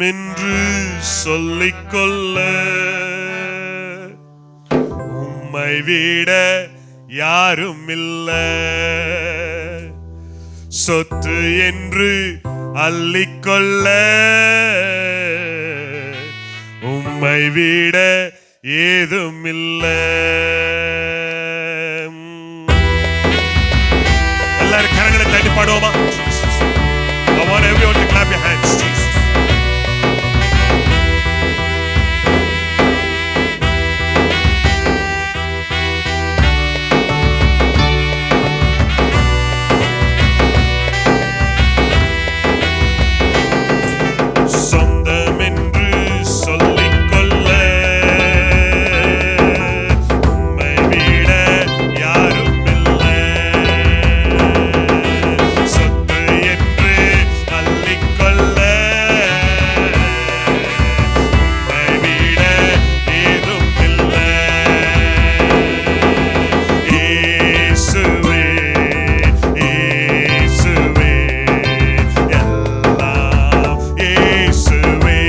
என்று சொல்லிக்கொள்ள உம்மை விட யாரும் இல்ல. சொத்து என்று அள்ளிக்கொள்ள உம்மை விட ஏதும் இல்ல. எல்லாரும் கரங்களை தட்டி பாடுவோமா? I want everyone to clap your hands, Jesus. சொந்தம் என்று சொல்லிக்கொள்ள உம்மை விட யாரும் இல்லை. சொத்து என்று அள்ளிக்கொள்ள உம்மை விட ஏதும் இல்லை. இயேசுவே இயேசுவே எல்லாம் இயேசுவே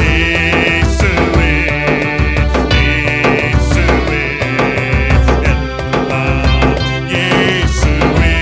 இயேசுவே இயேசுவே எல்லாம் இயேசுவே.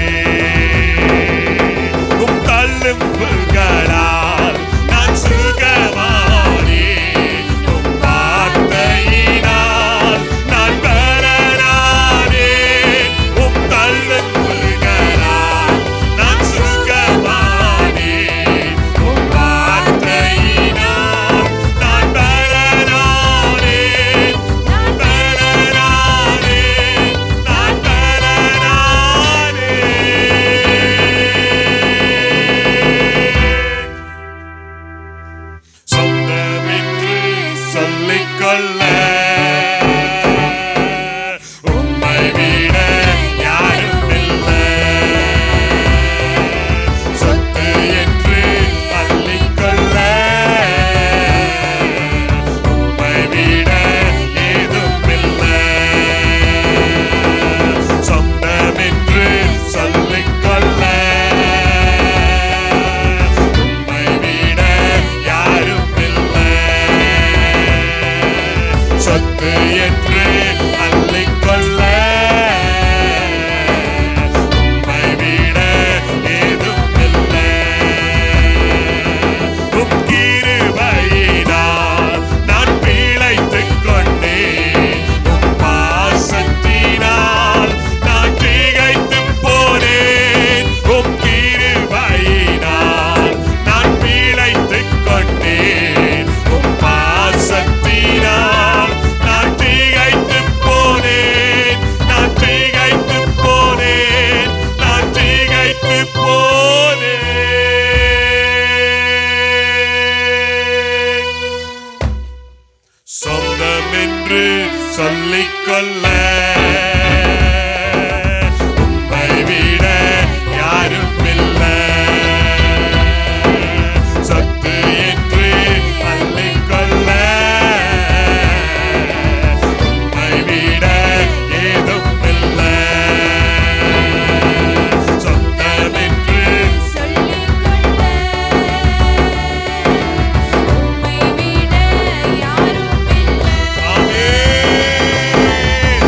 உம் தழும்புகளால் நான் சுகமானேன். உம் வார்த்தையினால் நான் பலனானேன். உம் தழும்புகளால் நான் சுகமானேன். உம் வார்த்தையினால் நான் பலனானேன். நான் பலனானேன். நான் பலனானேன். சொந்தம் என்று சொல்லிக்கொள்ள உம்மை விட யாரும் இல்லை. சொத்து என்று அள்ளிக்கொள்ள உம்மை விட ஏதும் இல்லை. சொந்தம் என்று சொல்லிக்கொள்ள உம்மை விட யாரும் இல்லை. சொத்து என்று அள்ளிக்கொள்ள உம்மை விட ஏதும் இல்லை. உம் கிருபையினால் நான் பிழைத்துக் கொண்டேன். உம் பாசத்தினால் நான் திகைத்துப் போனேன். உம் கிருபையினால் நான் பிழைத்துக் கொண்டேன். உம் பாசத்தினால் நான் திகைத்துப் போனேன். நான் திகைத்துப் போனேன். நான் திகைத்துப் போனேன். சொந்தம் என்று சொல்லிக்கொள்ள உம்மை விட யாரும் இல்லை. சொத்து என்று அள்ளிக்கொள்ள உம்மை விட ஏதும் இல்லை. சொந்தம் என்று சொல்லிக்கொள்ள உம்மை விட யாரும் இல்லை. ஆமென்.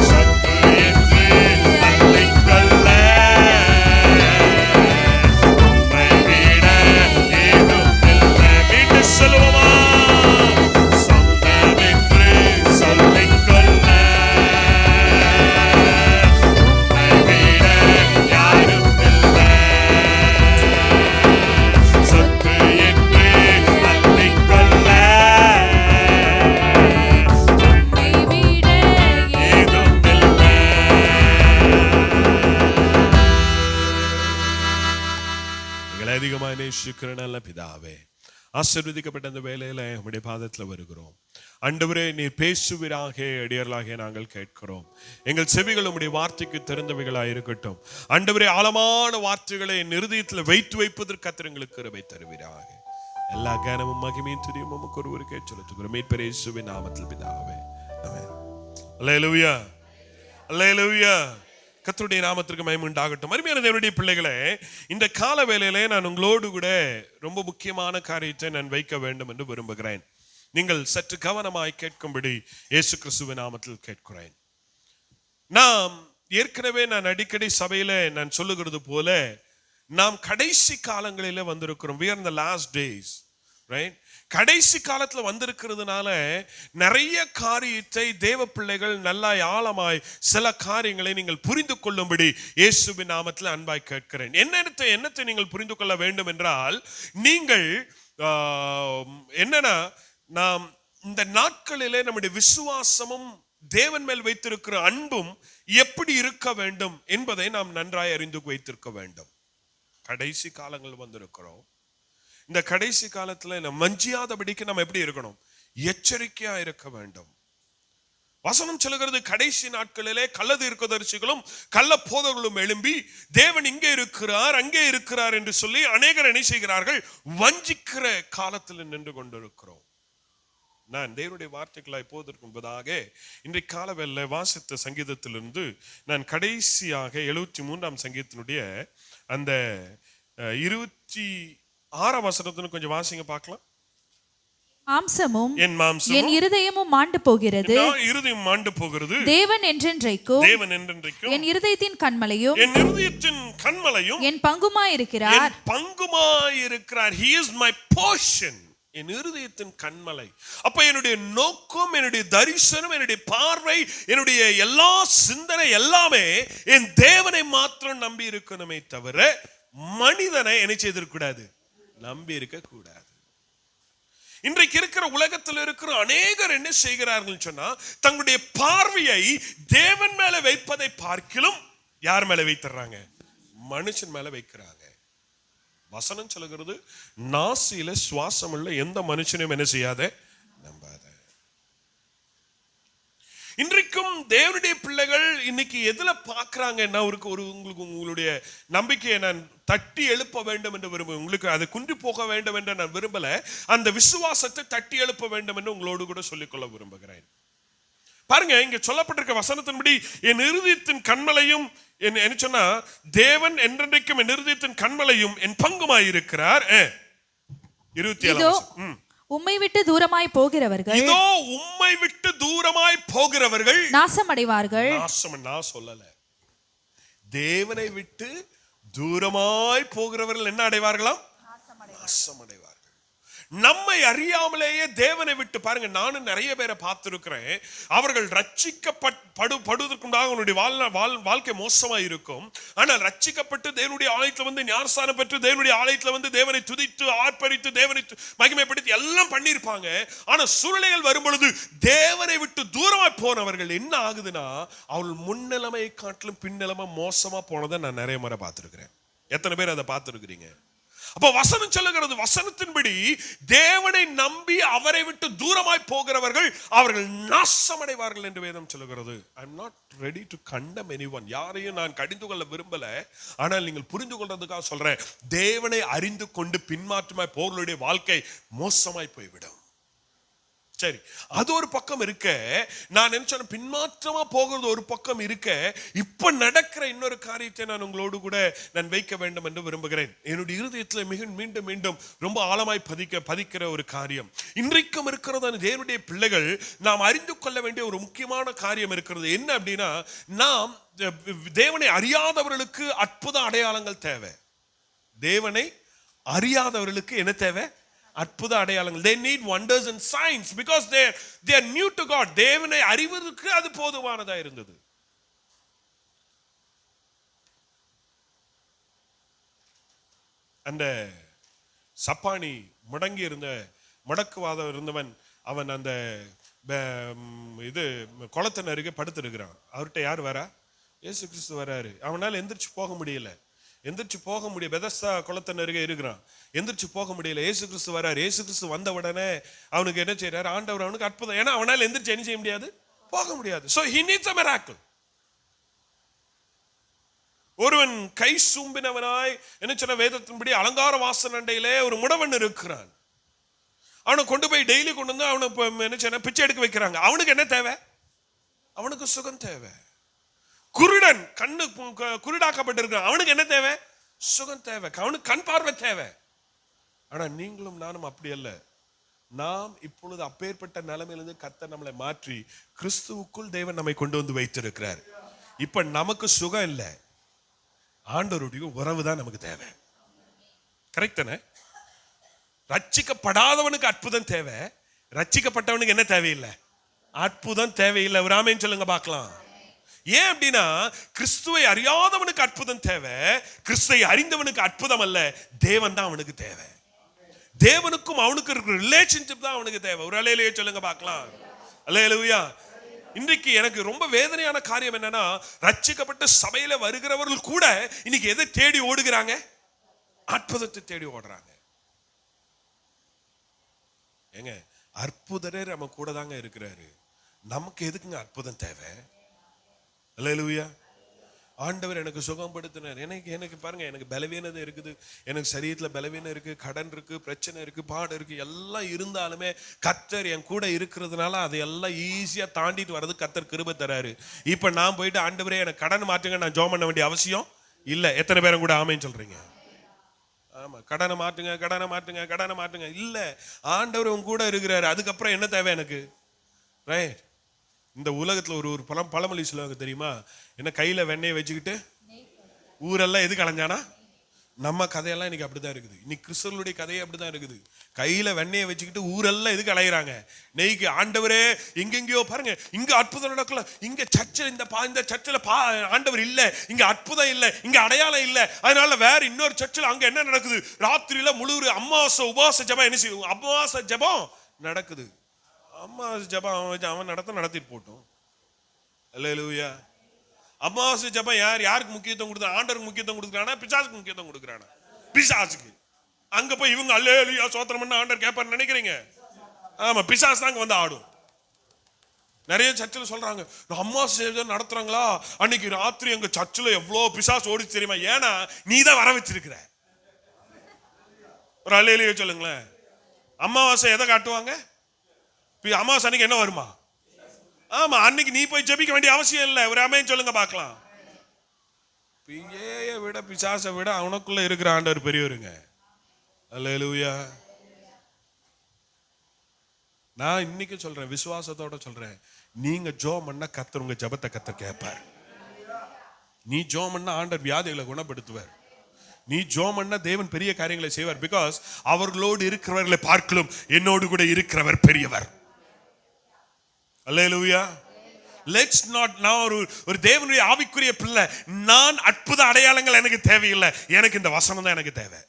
சொத்து என்று அள்ளிக்கொள்ள உம்மை விட ஏதும் இல்லை. மீண்டும் சொல்லுவோமா? சொந்தம் என்று சொல்லிக்கொள்ள உம்மை விட யாரும் இல்லை. சொத்து என்று அள்ளிக்கொள்ள உம்மை விட ஏதும் இல்லை. எங்களை அதிகமாக நேசிக்கிற நல்ல பிதாவே, ஆசீர்வதிக்கப்பட்ட அந்த வேலையில உம்முடைய பாதத்துல வருகிறோம். ஆண்டவரே, நீர் பேசுவீராக அடியார்களாக நாங்கள் கேட்கிறோம். எங்கள் செவிகள் உம்முடைய வார்த்தைக்கு திறந்தவைகளாக இருக்கட்டும். ஆண்டவரே, ஆழமான வார்த்தைகளை என் இருதயத்தில் வைத்து வைப்பதற்கு கர்த்தர் எங்களுக்கு கிருபை தருவீராக. எல்லா கனமும் மகிமையும் துதியும் உமக்கு ஒருவருக்கே செலுத்துகிறோம். மீட்பர் இயேசுவின் நாமத்தில் பிதாவே, ஆமென். அல்லேலூயா அல்லேலூயா. கர்த்தருடைய நாமத்திற்கு மகிமை உண்டாகட்டும். அருமையான தேவனுடைய பிள்ளைகளே, இந்த கால வேளையிலே நான் உங்களோடு கூட ரொம்ப முக்கியமான காரியத்தை நான் வைக்க வேண்டும் என்று விரும்புகிறேன். நீங்கள் சற்று கவனமாய் கேட்கும்படி இயேசு கிறிஸ்துவின் நாமத்தில் கேட்கிறேன். நாம் ஏற்கனவே நான் அடிக்கடி சபையில நான் சொல்லுகிறது போல நாம் கடைசி காலங்களில வந்திருக்கிறோம். we are in the last days, right? கடைசி காலத்துல வந்திருக்கிறதுனால நிறைய காரியத்தை தேவ பிள்ளைகள் நல்லா ஆழமாய் சில காரியங்களை நீங்கள் புரிந்து கொள்ளும்படி இயேசுவின் நாமத்தில் அன்பாய் கேட்கிறேன். என்னத்தை நீங்கள் புரிந்து கொள்ள வேண்டும் என்றால், நீங்கள் என்னன்னா நாம் இந்த நாட்களிலே நம்முடைய விசுவாசமும் தேவன் மேல் வைத்திருக்கிற அன்பும் எப்படி இருக்க வேண்டும் என்பதை நாம் நன்றாய் அறிந்து வைத்திருக்க வேண்டும். கடைசி காலங்கள் வந்திருக்கிறோம். இந்த கடைசி காலத்துல நம்ம மஞ்சியாதபடிக்கு நம்ம எப்படி இருக்கணும்? எச்சரிக்கையா இருக்க வேண்டும். வசனம் சொல்லுகிறது, கடைசி நாட்களிலே கள்ள தீர்க்கதரிசிகளும் கள்ள போதகர்களும் எழும்பி தேவன் இங்கே இருக்கிறார் அங்கே இருக்கிறார் என்று சொல்லி அநேகர் என்ன செய்கிறார்கள்? வஞ்சிக்கிற காலத்தில் நின்று கொண்டிருக்கிறோம். நான் தேவனுடைய வார்த்தைகளாய் போவதற்கு முன்பதாக இன்றைக்கு காலவேளை வாசித்த சங்கீதத்திலிருந்து நான் கடைசியாக 73ஆம் சங்கீதத்தினுடைய அந்த 26ஆம் வசனத்தின் கொஞ்சம் வாசிங்க பார்க்கலாம். மாம்சமும் என் மாம்சமும் என் இருதயமும் மாண்டு போகிறது, இருதயம் மாண்டு போகிறது. தேவன் என்றென்றைக்கும் என் இருதயத்தின் கண்மலையும் என் பங்குமாய் இருக்கிறார். He is my portion. என் இருதயத்தின் கண்மலை. அப்ப என்னுடைய நோக்கம், என்னுடைய தரிசனம், என்னுடைய பார்வை, என்னுடைய எல்லா சிந்தனை எல்லாமே என் தேவனை மாத்திரம் நம்பி இருக்கணுமே தவிர மனிதனை என்ன செய்திருக்கூடாது? நம்பி இருக்க கூடாது. இன்றைக்கு இருக்கிற உலகத்தில் இருக்கிற அநேகர் என்ன செய்கிறார்கள் சொன்னா, தங்களுடைய பார்வையை தேவன் மேல வைப்பதை பார்க்கிலும் யார் மேல வைத்துறாங்க? மனுஷன் மேல வைக்கிறாங்க. வசனம் சொல்லுகிறது, நாசியில சுவாசம் உள்ள எந்த மனுஷனையும் என்ன செய்யாத, நம்பாத. இன்றைக்கும் தேவனுடைய பிள்ளைகள் இன்னைக்கு எதுல பாக்குறாங்கன்னா, உங்களுக்கு உங்களுடைய நம்பிக்கையை நான் தட்டி எழுப்ப வேண்டும் என்று விரும்புகிறேன். உங்களுக்கு அது குன்றி போக வேண்டும் என்று நான் விரும்பல. அந்த விசுவாசத்தை தட்டி எழுப்ப வேண்டும் என்று உங்களோடு கூட சொல்லிக்கொள்ள விரும்புகிறேன். பாருங்க, இங்க சொல்லப்பட்டிருக்க வசனத்தின்படி என் இருதயத்தின் கண்மலையும் என்ன சொன்னா, தேவன் என்றென்றைக்கும் என் இருதயத்தின் கண்மலையும் என் பங்குமாய் இருக்கிறார். 27 உம்மை விட்டு தூரமாய் போகிறவர்கள், இதோ உம்மை விட்டு தூரமாய் போகிறவர்கள் நாசமடைவார்கள். நான் சொல்லல, தேவனை விட்டு தூரமாய் போகிறவர்கள் என்ன அடைவார்களாம்? நாசமடைவார்கள். நம்மை அறியாமலேயே தேவனை விட்டு, பாருங்க, நானும் நிறைய பேரை பார்த்திருக்கிறேன். அவர்கள் ரட்சிக்கப்படுவதற்குண்டாக அவனுடைய வாழ்க்கை மோசமா இருக்கும். ஆனால் ரட்சிக்கப்பட்டு தேவனுடைய ஆலயத்துல வந்து ஞானஸ்தானம் பெற்று தேவனுடைய ஆலயத்துல வந்து தேவனை துதித்து ஆர்ப்பரித்து தேவனை மகிமைப்படுத்தி எல்லாம் பண்ணியிருப்பாங்க. ஆனா சூழ்நிலைகள் வரும் பொழுது தேவனை விட்டு தூரமாய் போனவர்கள் என்ன ஆகுதுன்னா, அவர்கள் முன்னிலைமையை காட்டிலும் பின்னிலைமை மோசமா போனதை நான் நிறைய முறை பார்த்திருக்கிறேன். எத்தனை பேர் அதை பார்த்திருக்கிறீங்க? அப்ப வசனம் சொல்லுகிறது, வசனத்தின்படி தேவனை நம்பி அவரை விட்டு தூரமாய் போகிறவர்கள் அவர்கள் நாசமடைவார்கள் என்று வேதம் சொல்லுகிறது. I am not ready to condemn anyone. யாரையும் நான் கடிந்து கொள்ள விரும்பல. ஆனால் நீங்கள் புரிந்து கொள்றதுக்காக சொல்றேன், தேவனை அறிந்து கொண்டு பின்மாற்றமாய் போர்களுடைய வாழ்க்கை மோசமாய் போய்விடும். சரி, அது ஒரு பக்கம் இருக்க, நான் என்ன சொன்ன, பின்மாற்றமா போகிறது ஒரு பக்கம் இருக்க, இப்ப நடக்கிற இன்னொரு காரியத்தை நான் உங்களோடு கூட நான் வைக்க வேண்டும் என்று விரும்புகிறேன். என்னுடைய இருதயத்துல மீண்டும் மீண்டும் ரொம்ப ஆழமாய் பதிக்கிற ஒரு காரியம் இன்றைக்கும் இருக்கிறது. தேவனுடைய பிள்ளைகள் நாம் அறிந்து கொள்ள வேண்டிய ஒரு முக்கியமான காரியம் இருக்கிறது. என்ன அப்படின்னா, நாம் தேவனை அறியாதவர்களுக்கு அற்புத அடையாளங்கள் தேவை. தேவனை அறியாதவர்களுக்கு என்ன தேவை? அற்புத அடையாளங்கள். They need wonders and signs because they are new to God. தேவனை அறிவதற்கு அது போதுமானதா இருந்தது. அந்த சப்பானி முடக்குவாதம் இருந்தவன், அவன் அந்த இது குளத்தின் அருகே படுத்திருக்கிறான். அவர்கிட்ட யார் வரா? இயேசு கிறிஸ்து வராரு. அவனால எந்திரிச்சு போக முடியல. பெதஸ்தா குளத்தின் அருகே இருக்கிறான். எந்திரிச்சு போக முடியல. இயேசு கிறிஸ்து வராரு. இயேசு கிறிஸ்து வந்த உடனே அவனுக்கு என்ன செய்யறாரு? ஆண்டவர் அவனுக்கு அற்புதம். ஏன்னா அவனால எந்திரிச்சு என்ன செய்ய முடியாது, போக முடியாது. So he needs a miracle. ஒருவன் கை சூம்பினவனாய் என்ன சொன்ன, வேதத்தின்படி அலங்கார வாசனண்டையிலே ஒரு முடவன் இருக்கிறான். அவனை கொண்டு போய் டெய்லி கொண்டு வந்து அவனை என்ன சொன்ன, பிச்சை எடுக்க வைக்கிறாங்க. அவனுக்கு என்ன தேவை? அவனுக்கு சுகம் தேவை. குருடன், கண்ணு குருடாக்கப்பட்டிருக்கான், அவனுக்கு என்ன தேவை? சுகம் தேவை, அவனுக்கு கண் பார்வை தேவை. ஆனா நீங்களும் நானும் அப்படி அல்ல. நாம் இப்பொழுது அப்பேற்பட்ட நிலைமையிலிருந்து கர்த்தர் நம்மளை மாற்றி கிறிஸ்துவுக்குள் தேவன் நம்மை கொண்டு வந்து வைத்திருக்கிறார். இப்ப நமக்கு சுகம் இல்லை, ஆண்டவருடைய உறவு தான் நமக்கு தேவை. கரெக்ட் தானே? ரட்சிக்கப்படாதவனுக்கு அற்புதம் தேவை, ரட்சிக்கப்பட்டவனுக்கு என்ன தேவையில்லை? அற்புதம் தேவையில்லை. ஒரு ஆமென் சொல்லுங்க பார்க்கலாம். ஏன் அப்படின்னா கிறிஸ்துவை அறியாதவனுக்கு அற்புதம் தேவை, கிறிஸ்துவை அறிந்தவனுக்கு அற்புதம் அல்ல, தேவன் தான் அவனுக்கு தேவை. தேவனுக்கும் அவனுக்கு இருக்கிற ரிலேஷன்ஷிப் தான் அவனுக்கு தேவை. ஒரு அல்லேலூயா சொல்லுங்க பார்க்கலாம். அல்லேலூயா. இன்றைக்கு எனக்கு ரொம்ப வேதனையான காரியம் என்னன்னா, ரட்சிக்கப்பட்ட சபையில வருகிறவர்கள் கூட இன்னைக்கு எதை தேடி ஓடுகிறாங்க? அற்புதத்தை தேடி ஓடுறாங்க. ஏங்க, அற்புதரே நம்ம கூட தாங்க இருக்கிறாரு, நமக்கு எதுக்குங்க அற்புதம் தேவை? அல்லேலூயா. ஆண்டவர் எனக்கு சுகப்படுத்தினார். எனக்கு பாருங்க, எனக்கு பலவீனதை இருக்குது, எனக்கு சரீரத்தில் பலவீனம் இருக்கு, கடன் இருக்கு, பிரச்சனை இருக்கு, பாடு இருக்கு, எல்லாம் இருந்தாலுமே கர்த்தர் என் கூட இருக்கிறதுனால அதையெல்லாம் ஈஸியா தாண்டிட்டு வர்றது கர்த்தர் கிருபை தராரு. இப்ப நான் போயிட்டு ஆண்டவரே எனக்கு கடன் மாற்றுங்க, நான் ஜெபம் பண்ண வேண்டிய அவசியம் இல்லை. எத்தனை பேரும் கூட ஆமென் சொல்றீங்க? ஆமா, கடனை மாட்டுங்க, கடனை மாட்டுங்க, கடனை மாட்டுங்க. இல்ல, ஆண்டவர் உன் கூட இருக்கிறாரு. அதுக்கப்புறம் என்ன தேவை எனக்கு? ரைட். இந்த உலகத்துல ஒரு பழமொழி சொல்லுவாங்க தெரியுமா? என்ன, கையில வெண்ணெயை வச்சுக்கிட்டு ஊரெல்லாம் எது கலைஞ்சானா? நம்ம கதையெல்லாம் இன்னைக்கு அப்படிதான் இருக்குது. இன்னைக்கு கிறிஸ்தவர்களுடைய கதையே அப்படிதான் இருக்குது. கையில வெண்ணெயை வச்சுக்கிட்டு ஊரெல்லாம் எது கலையிறாங்க? நெய்க்கு. ஆண்டவரே எங்கெங்கயோ பாருங்க, இங்க அற்புதம் நடக்கல, இங்க சர்ச்சில் இந்த சர்ச்சில் ஆண்டவர் இல்ல, இங்க அற்புதம் இல்ல, இங்க அடையாளம் இல்ல, அதனால வேற இன்னொரு சர்ச்சில் அங்க என்ன நடக்குது? ராத்திரியில முழு அமாவாசை உபவாச ஜெபம் என்ன செய்யும்? அமாவாசை ஜெபம் நடக்குது. அமாவாசை ஜெபம் அவன் நடத்திட்டு போட்டோம். அல்லேலூயா. அமாவாசை ஜெபம் யாருக்கு முக்கியத்துவம் கொடுத்தா? ஆண்டவருக்கு முக்கியத்துவம் கொடுக்குறானா, பிசாசுக்கு முக்கியத்துவம் கொடுக்குறானா? பிசாசுக்கு. அங்க போய் இவங்க அல்லேலூயா சோத்திரம் பண்ண ஆண்டவர் கேட்பார்னு நினைக்கிறீங்க? ஆமா, பிசாசு தாங்க வந்து ஆடும். நிறைய சர்ச்சில் சொல்றாங்க, அமாவாசை நடத்துறாங்களா, அன்னைக்கு ராத்திரி எங்க சர்ச்சில் எவ்வளவு பிசாசு ஓடிச்சு தெரியுமா? ஏன்னா நீ தான் வர வச்சிருக்கிற. ஒரு அல்லேலூயா சொல்லுங்களேன். அமாவாசை எதை காட்டுவாங்க? அமாவாசை அன்னைக்கு என்ன வருமா? ஆமா, அன்னைக்கு நீ போய் ஜெபிக்க வேண்டிய அவசியம் இல்லை. ஒரு ஆமென் சொல்லுங்க பார்க்கலாம். பிஏயை விட பிசாசை விட அவனுக்குள்ள இருக்கிற ஆண்டவர் பெரியவருங்க. அல்லேலூயா. நான் இன்னைக்கு சொல்றேன், விசுவாசத்தோட சொல்றேன், நீங்க ஜெபம் பண்ணா கர்த்தர் உங்க ஜெபத்தை கர்த்தர் கேட்பார். நீ ஜெபம் பண்ணா ஆண்டவர் வியாதிகளை குணப்படுத்துவார். நீ ஜெபம் பண்ணா தேவன் பெரிய காரியங்களை செய்வார். பிகாஸ் அவர்களோடு இருக்கிறவர்களை பார்க்கலும் என்னோடு கூட இருக்கிறவர் பெரியவர். அல்லேலூயா. லெட்ஸ் நாட், நான் ஒரு தேவனுடைய ஆவிக்குரிய பிள்ளை, நான் அற்புத அடையாளங்கள் எனக்கு தேவையில்லை, எனக்கு இந்த வசனம் தான் எனக்கு தேவை.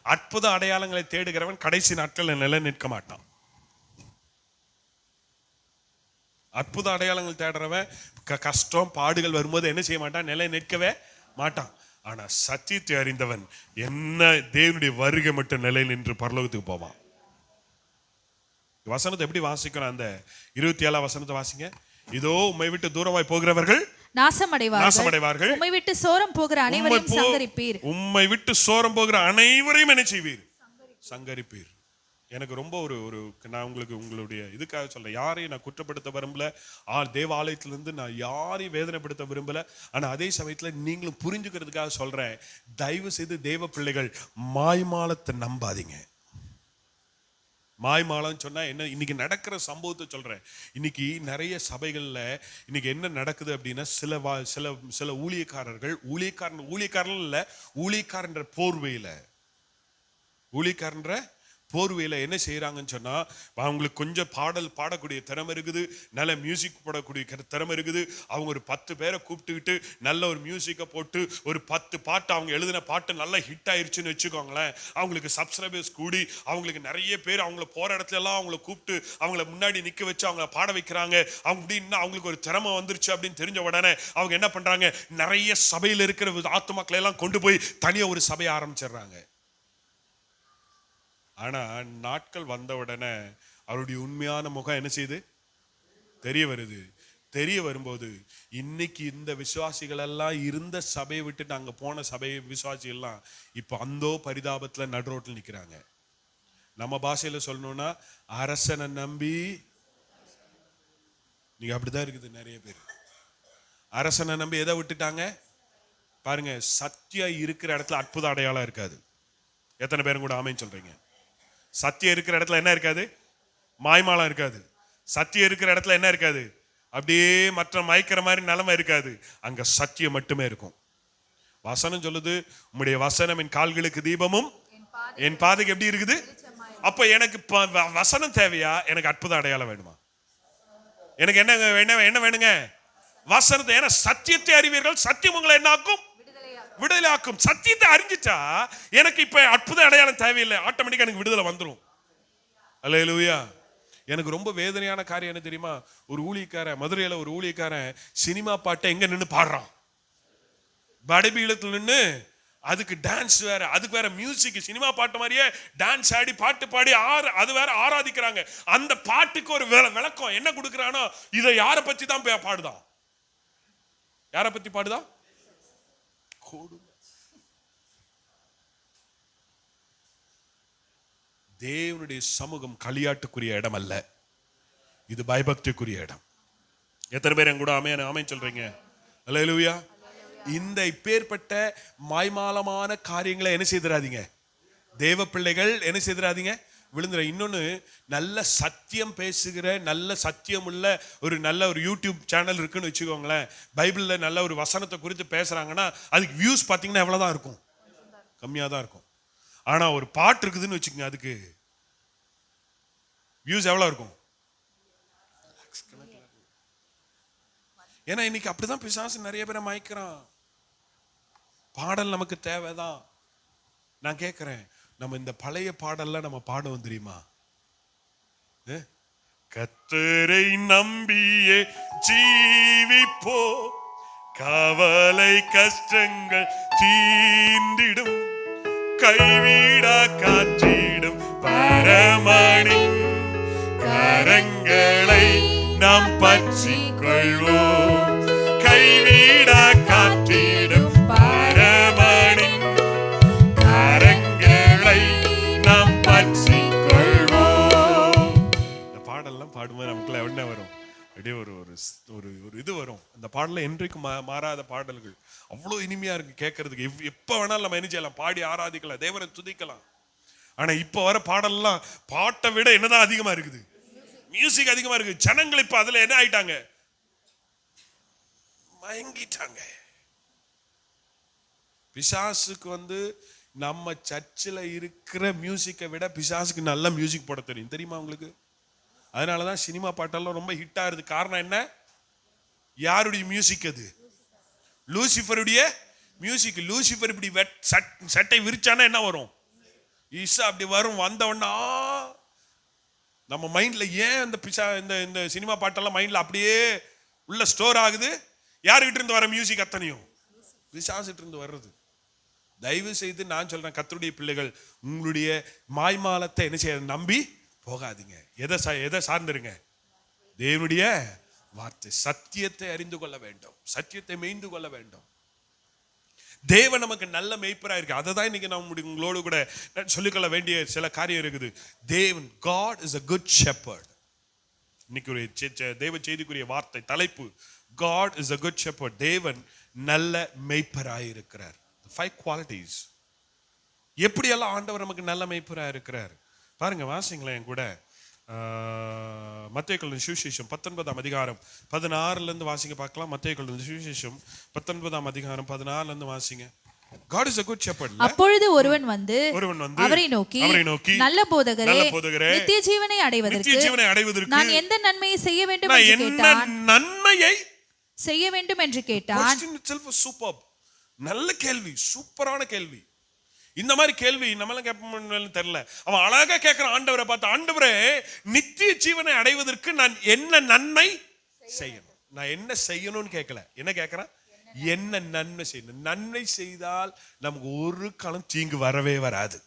அற்புத அடையாளங்களை தேடுகிறவன் கடைசி நாட்கள் நிலை நிற்க மாட்டான். அற்புத அடையாளங்கள் தேடுறவன் கஷ்டம் பாடுகள் வரும்போது என்ன செய்ய மாட்டான்? நிலை நிற்கவே மாட்டான். ஆனா சத்தியத்தை அறிந்தவன் என்ன தேவனுடைய வருகை மட்டும் நிலை நின்று பரலோகத்துக்கு போவான். வசனத்தை எப்படி வாசிக்கிறோம்? அந்த 27ஆம் வசனத்தை வாசிங்க. இதோ உம்மை விட்டு தூரமாய் போகிறவர்கள் நாசமடைவார்கள், உம்மை விட்டு சோரம் போகிற அனைவரையும் சங்கரிப்பீர். உம்மை விட்டு சோரம் போகிற அனைவரையும் என்ன செய்வீர்? சங்கரிப்பீர். எனக்கு ரொம்ப நான் உங்களுடைய இதுக்காக சொல்றேன், யாரையும் நான் குற்றப்படுத்த விரும்பல, தேவாலயத்திலிருந்து நான் யாரையும் வேதனைப்படுத்த விரும்பல. ஆனா அதே சமயத்துல நீங்களும் புரிஞ்சுக்கிறதுக்காக சொல்றேன், தயவு செய்து தேவ பிள்ளைகள் மாய்மாலத்தை நம்பாதீங்க. மாய்மாலம் சொன்னா என்ன? இன்னைக்கு நடக்கிற சம்பவத்தை சொல்றேன். இன்னைக்கு நிறைய சபைகள்ல இன்னைக்கு என்ன நடக்குது அப்படின்னா, சில ஊழியக்காரர்கள் இல்ல, ஊழியக்காரன்ற போர்வையில என்ன செய்யறாங்கன்னு சொன்னா, அவங்களுக்கு கொஞ்சம் பாடக்கூடிய திறமை இருக்குது, நல்ல மியூசிக் போடக்கூடிய திறமை இருக்குது. அவங்க ஒரு 10 பேரை கூப்பிட்டுக்கிட்டு நல்ல ஒரு மியூசிக்கை போட்டு ஒரு 10 பாட்டு, அவங்க எழுதின பாட்டு நல்லா ஹிட் ஆயிடுச்சுன்னு வச்சுக்கோங்களேன், அவங்களுக்கு சப்ஸ்கிரைபர்ஸ் கூடி அவங்களுக்கு நிறைய பேர் அவங்கள போற இடத்துல எல்லாம் அவங்கள கூப்பிட்டு அவங்கள முன்னாடி நிக்க வச்சு அவங்கள பாட வைக்கிறாங்க. அவங்க அப்படின்னா அவங்களுக்கு ஒரு திறமை வந்துருச்சு அப்படின்னு தெரிஞ்ச உடனே அவங்க என்ன பண்றாங்க? நிறைய சபையில் இருக்கிற ஆத்துமாக்களை எல்லாம் கொண்டு போய் தனியா ஒரு சபையை ஆரம்பிச்சிடுறாங்க. ஆனா நாட்கள் வந்த உடனே அவருடைய உண்மையான முகம் என்ன செய்யுது? தெரிய வருது. தெரிய வரும்போது இன்னைக்கு இந்த விசுவாசிகள் எல்லாம் இருந்த சபையை விட்டு அங்க போன சபை விசுவாசிகள் எல்லாம் இப்ப அந்தோ பரிதாபத்துல நடுரோட்டில் நிக்கிறாங்க. நம்ம பாஷையில சொல்லணும்னா, அரசனை நம்பி, நீங்க அப்படிதான் இருக்குது நிறைய பேர். அரசனை நம்பி எதை விட்டுட்டாங்க பாருங்க. சத்தியம் இருக்கிற இடத்துல அற்புத அடையாளம் இருக்காது. எத்தனை பேரும் கூட ஆமென் சொல்றீங்க? சத்தியம் இருக்கிற இடத்துல என்ன இருக்காது? மாய்மாலம் இருக்காது. சத்தியம் இருக்கிற இடத்துல என்ன இருக்காது? அப்படியே மற்ற மயக்கிற மாதிரி நிலைமை இருக்காது. அங்க சத்தியம் மட்டுமே இருக்கும். வசனம் சொல்லுது, உம்முடைய வசனம் என் கால்களுக்கு தீபமும் என் பாதைக்கு எப்படி இருக்குது? அப்ப எனக்கு வசனம் தேவையா? எனக்கு அற்புத அடையாளம் வேணுமா? எனக்கு என்ன வேணுங்க? வசனத்தை. ஏன்னா சத்தியத்தை அறிவீர்கள், சத்தியம் உங்களை என்ன ஆக்கும்? விடுதலை ஆக்கும். சத்தியத்தை அறிஞ்சிட்டா எனக்கு இப்ப அற்புத அடையாளம் தேவையில்லை, ஆட்டோமேட்டிக்கா எனக்கு விடுதலை வந்துடும். அல்லேலூயா. எனக்கு ரொம்ப வேதனையான காரியம் என்ன தெரியுமா? ஒரு ஊழியக்காரன், மதுரையில ஒரு ஊழியக்காரன் சினிமா பாட்டை எங்க நின்று பாடுறான்? வடபீளத்துல நின்று. அதுக்கு டான்ஸ் வேற, அதுக்கு வேற மியூசிக். சினிமா பாட்டு மாதிரியே டான்ஸ் ஆடி பாட்டு பாடி அது வேற ஆராதிக்கிறாங்க. அந்த பாட்டுக்கு ஒரு விளக்கம் என்ன கொடுக்கறானோ, இதை யாரை பத்தி தான் பாடுதான்? யாரை பத்தி பாடுதான்? தேவனுடைய சமூகம் களியாட்டுக்குரிய இடம் அல்ல, இது பயபக்திக்குரிய இடம். எத்தனை பேர் என் கூட ஆமென் சொல்றீங்க? அல்லேலூயா. இந்த இப்பேற்பட்ட மாய்மாலமான காரியங்களை என்ன செய்திராதீங்க, தேவ பிள்ளைகள் என்ன செய்திராதீங்க, விழுந்துற. இன்னொன்னு, நல்ல சத்தியம் பேசுகிற, நல்ல சத்தியம் உள்ள ஒரு நல்ல ஒரு யூடியூப் சேனல் இருக்குன்னு வச்சுக்கோங்களேன். பைபிள்ல நல்ல ஒரு வசனத்தை குறித்து பேசுறாங்கன்னா அதுக்கு வியூஸ் பார்த்தீங்கன்னா எவ்வளவுதான் இருக்கும்? கம்மியா தான் இருக்கும். ஆனா ஒரு பாட்டு இருக்குதுன்னு வச்சுக்கோங்க, அதுக்கு வியூஸ் எவ்வளவு இருக்கும்? ஏன்னா இன்னைக்கு அப்படிதான் பிசாசு நிறைய பேரை மயக்கிறான். பாடல் நமக்கு தேவைதான். நான் கேட்கிறேன், நம்ம இந்த பழைய பாடல்ல நம்ம பாடுவோம் தெரியுமா? கர்த்தரை நம்பியே ஜீவிப்போ, கவலை கஷ்டங்கள் தீண்டிடும், கைவிடா காற்றிடும் பரமனின் கரங்களை நாம் பற்றிக் கொள்வோம். கைவிடா காற்றிடும் பரமனின் கரங்களை நாம் பற்றிக் கொள்வோம். இந்த பாடல்லாம் பாடும்போது நமக்குள்ள என்ன வரும்? அப்படியே ஒரு ஒரு இது வரும். அந்த பாடல என்றைக்கு மாறாத பாடல்கள், அவ்வளவு இனிமையா இருக்கு கேட்கறதுக்கு. எப்ப வேணாலும் நம்ம என்ன செய்யலாம், பாடி ஆராதிக்கலாம், தேவனை துதிக்கலாம். ஆனா இப்ப வர பாடல்லாம் பாட்டை விட என்னதான் அதிகமா இருக்குது? மியூசிக் அதிகமா இருக்கு. ஜனங்கள் இப்ப அதுல என்ன ஆயிட்டாங்க? மயங்கிட்டாங்க. பிசாசுக்கு நம்ம சர்ச்சில் இருக்கிற மியூசிக்கை விட பிசாசுக்கு நல்ல மியூசிக் போட தெரியும், தெரியுமா உங்களுக்கு? அதனாலதான் சினிமா பாட்டெல்லாம் ரொம்ப ஹிட் ஆகுது. காரணம் என்ன? யாருடைய மியூசிக் அது? லூசிஃபருடைய மியூசிக். லூசிஃபர் இப்படி சட்டை விரிச்சானா என்ன வரும்? ஈசா அப்படி வரும். வந்தவொன்னா நம்ம மைண்ட்ல ஏன் இந்த சினிமா பாட்டெல்லாம் மைண்ட்ல அப்படியே உள்ள ஸ்டோர் ஆகுது? யாருகிட்ட இருந்து வர மியூசிக் அத்தனையும் பிசாசுகிட்ட இருந்து வர்றது. தயவு செய்து நான் சொல்றேன், கர்த்தருடைய பிள்ளைகள், உங்களுடைய மாய்மாலத்தை என்ன செய்ய நம்பி போகாதீங்க. எதை சார்ந்திருங்க? தேவனுடைய வார்த்தை, சத்தியத்தை அறிந்து கொள்ள வேண்டும், சத்தியத்தை மேய்ந்து கொள்ள வேண்டும். தேவன் நமக்கு நல்ல மேய்ப்பரா இருக்கு. அதை தான் இன்னைக்கு நான் உங்களோடு கூட சொல்லிக்கொள்ள வேண்டிய சில காரியம் இருக்குது. தேவன், God is a good shepherd. இன்னைக்கு ஒரு தேவ செய்திக்குரிய வார்த்தை தலைப்பு, God is a good shepherd. தேவன் நல்ல மேய்ப்பராய் இருக்கிறார். 5 qualities. எப்படியெல்லாம் ஆண்டவர் நமக்கு நல்ல மேய்ப்பராய் இருக்கிறார் பாருங்க. வாசிங்களேன் என் கூட. மத்தேயு எழுதின சுவிசேஷம் 19ஆம் அதிகாரம் 16ல இருந்து வாசிங்க பார்க்கலாம். மத்தேயு எழுதின சுவிசேஷம் 19ஆம் அதிகாரம் 16ல இருந்து வாசிங்க. God is a good shepherd. அப்பொழுது ஒருவன் வந்து அவரை நோக்கி நல்ல போதகரே, நித்திய ஜீவனை அடைவதற்கு நான் எந்த நன்மையை செய்ய வேண்டும் என்று கேட்டான். நன்மையை செய்ய வேண்டும் என்று கேட்டான். Question itself was superb. நல்ல கேள்வி, சூப்பரான கேள்வி. இந்த மாதிரி கேள்வி நம்மளாம் கேட்போம்னு தெரியல. அவன் அழகா கேட்கிறான் ஆண்டவரை பார்த்து, ஆண்டவரே, நித்திய ஜீவனை அடைவதற்கு நான் என்ன நன்மை செய்யணும்? நான் என்ன செய்யணும்னு கேட்கல, என்ன கேட்கிறேன்? என்ன நன்மை செய்யணும்? நன்மை செய்தால் நமக்கு ஒரு காலம் தீங்கு வரவே வராது.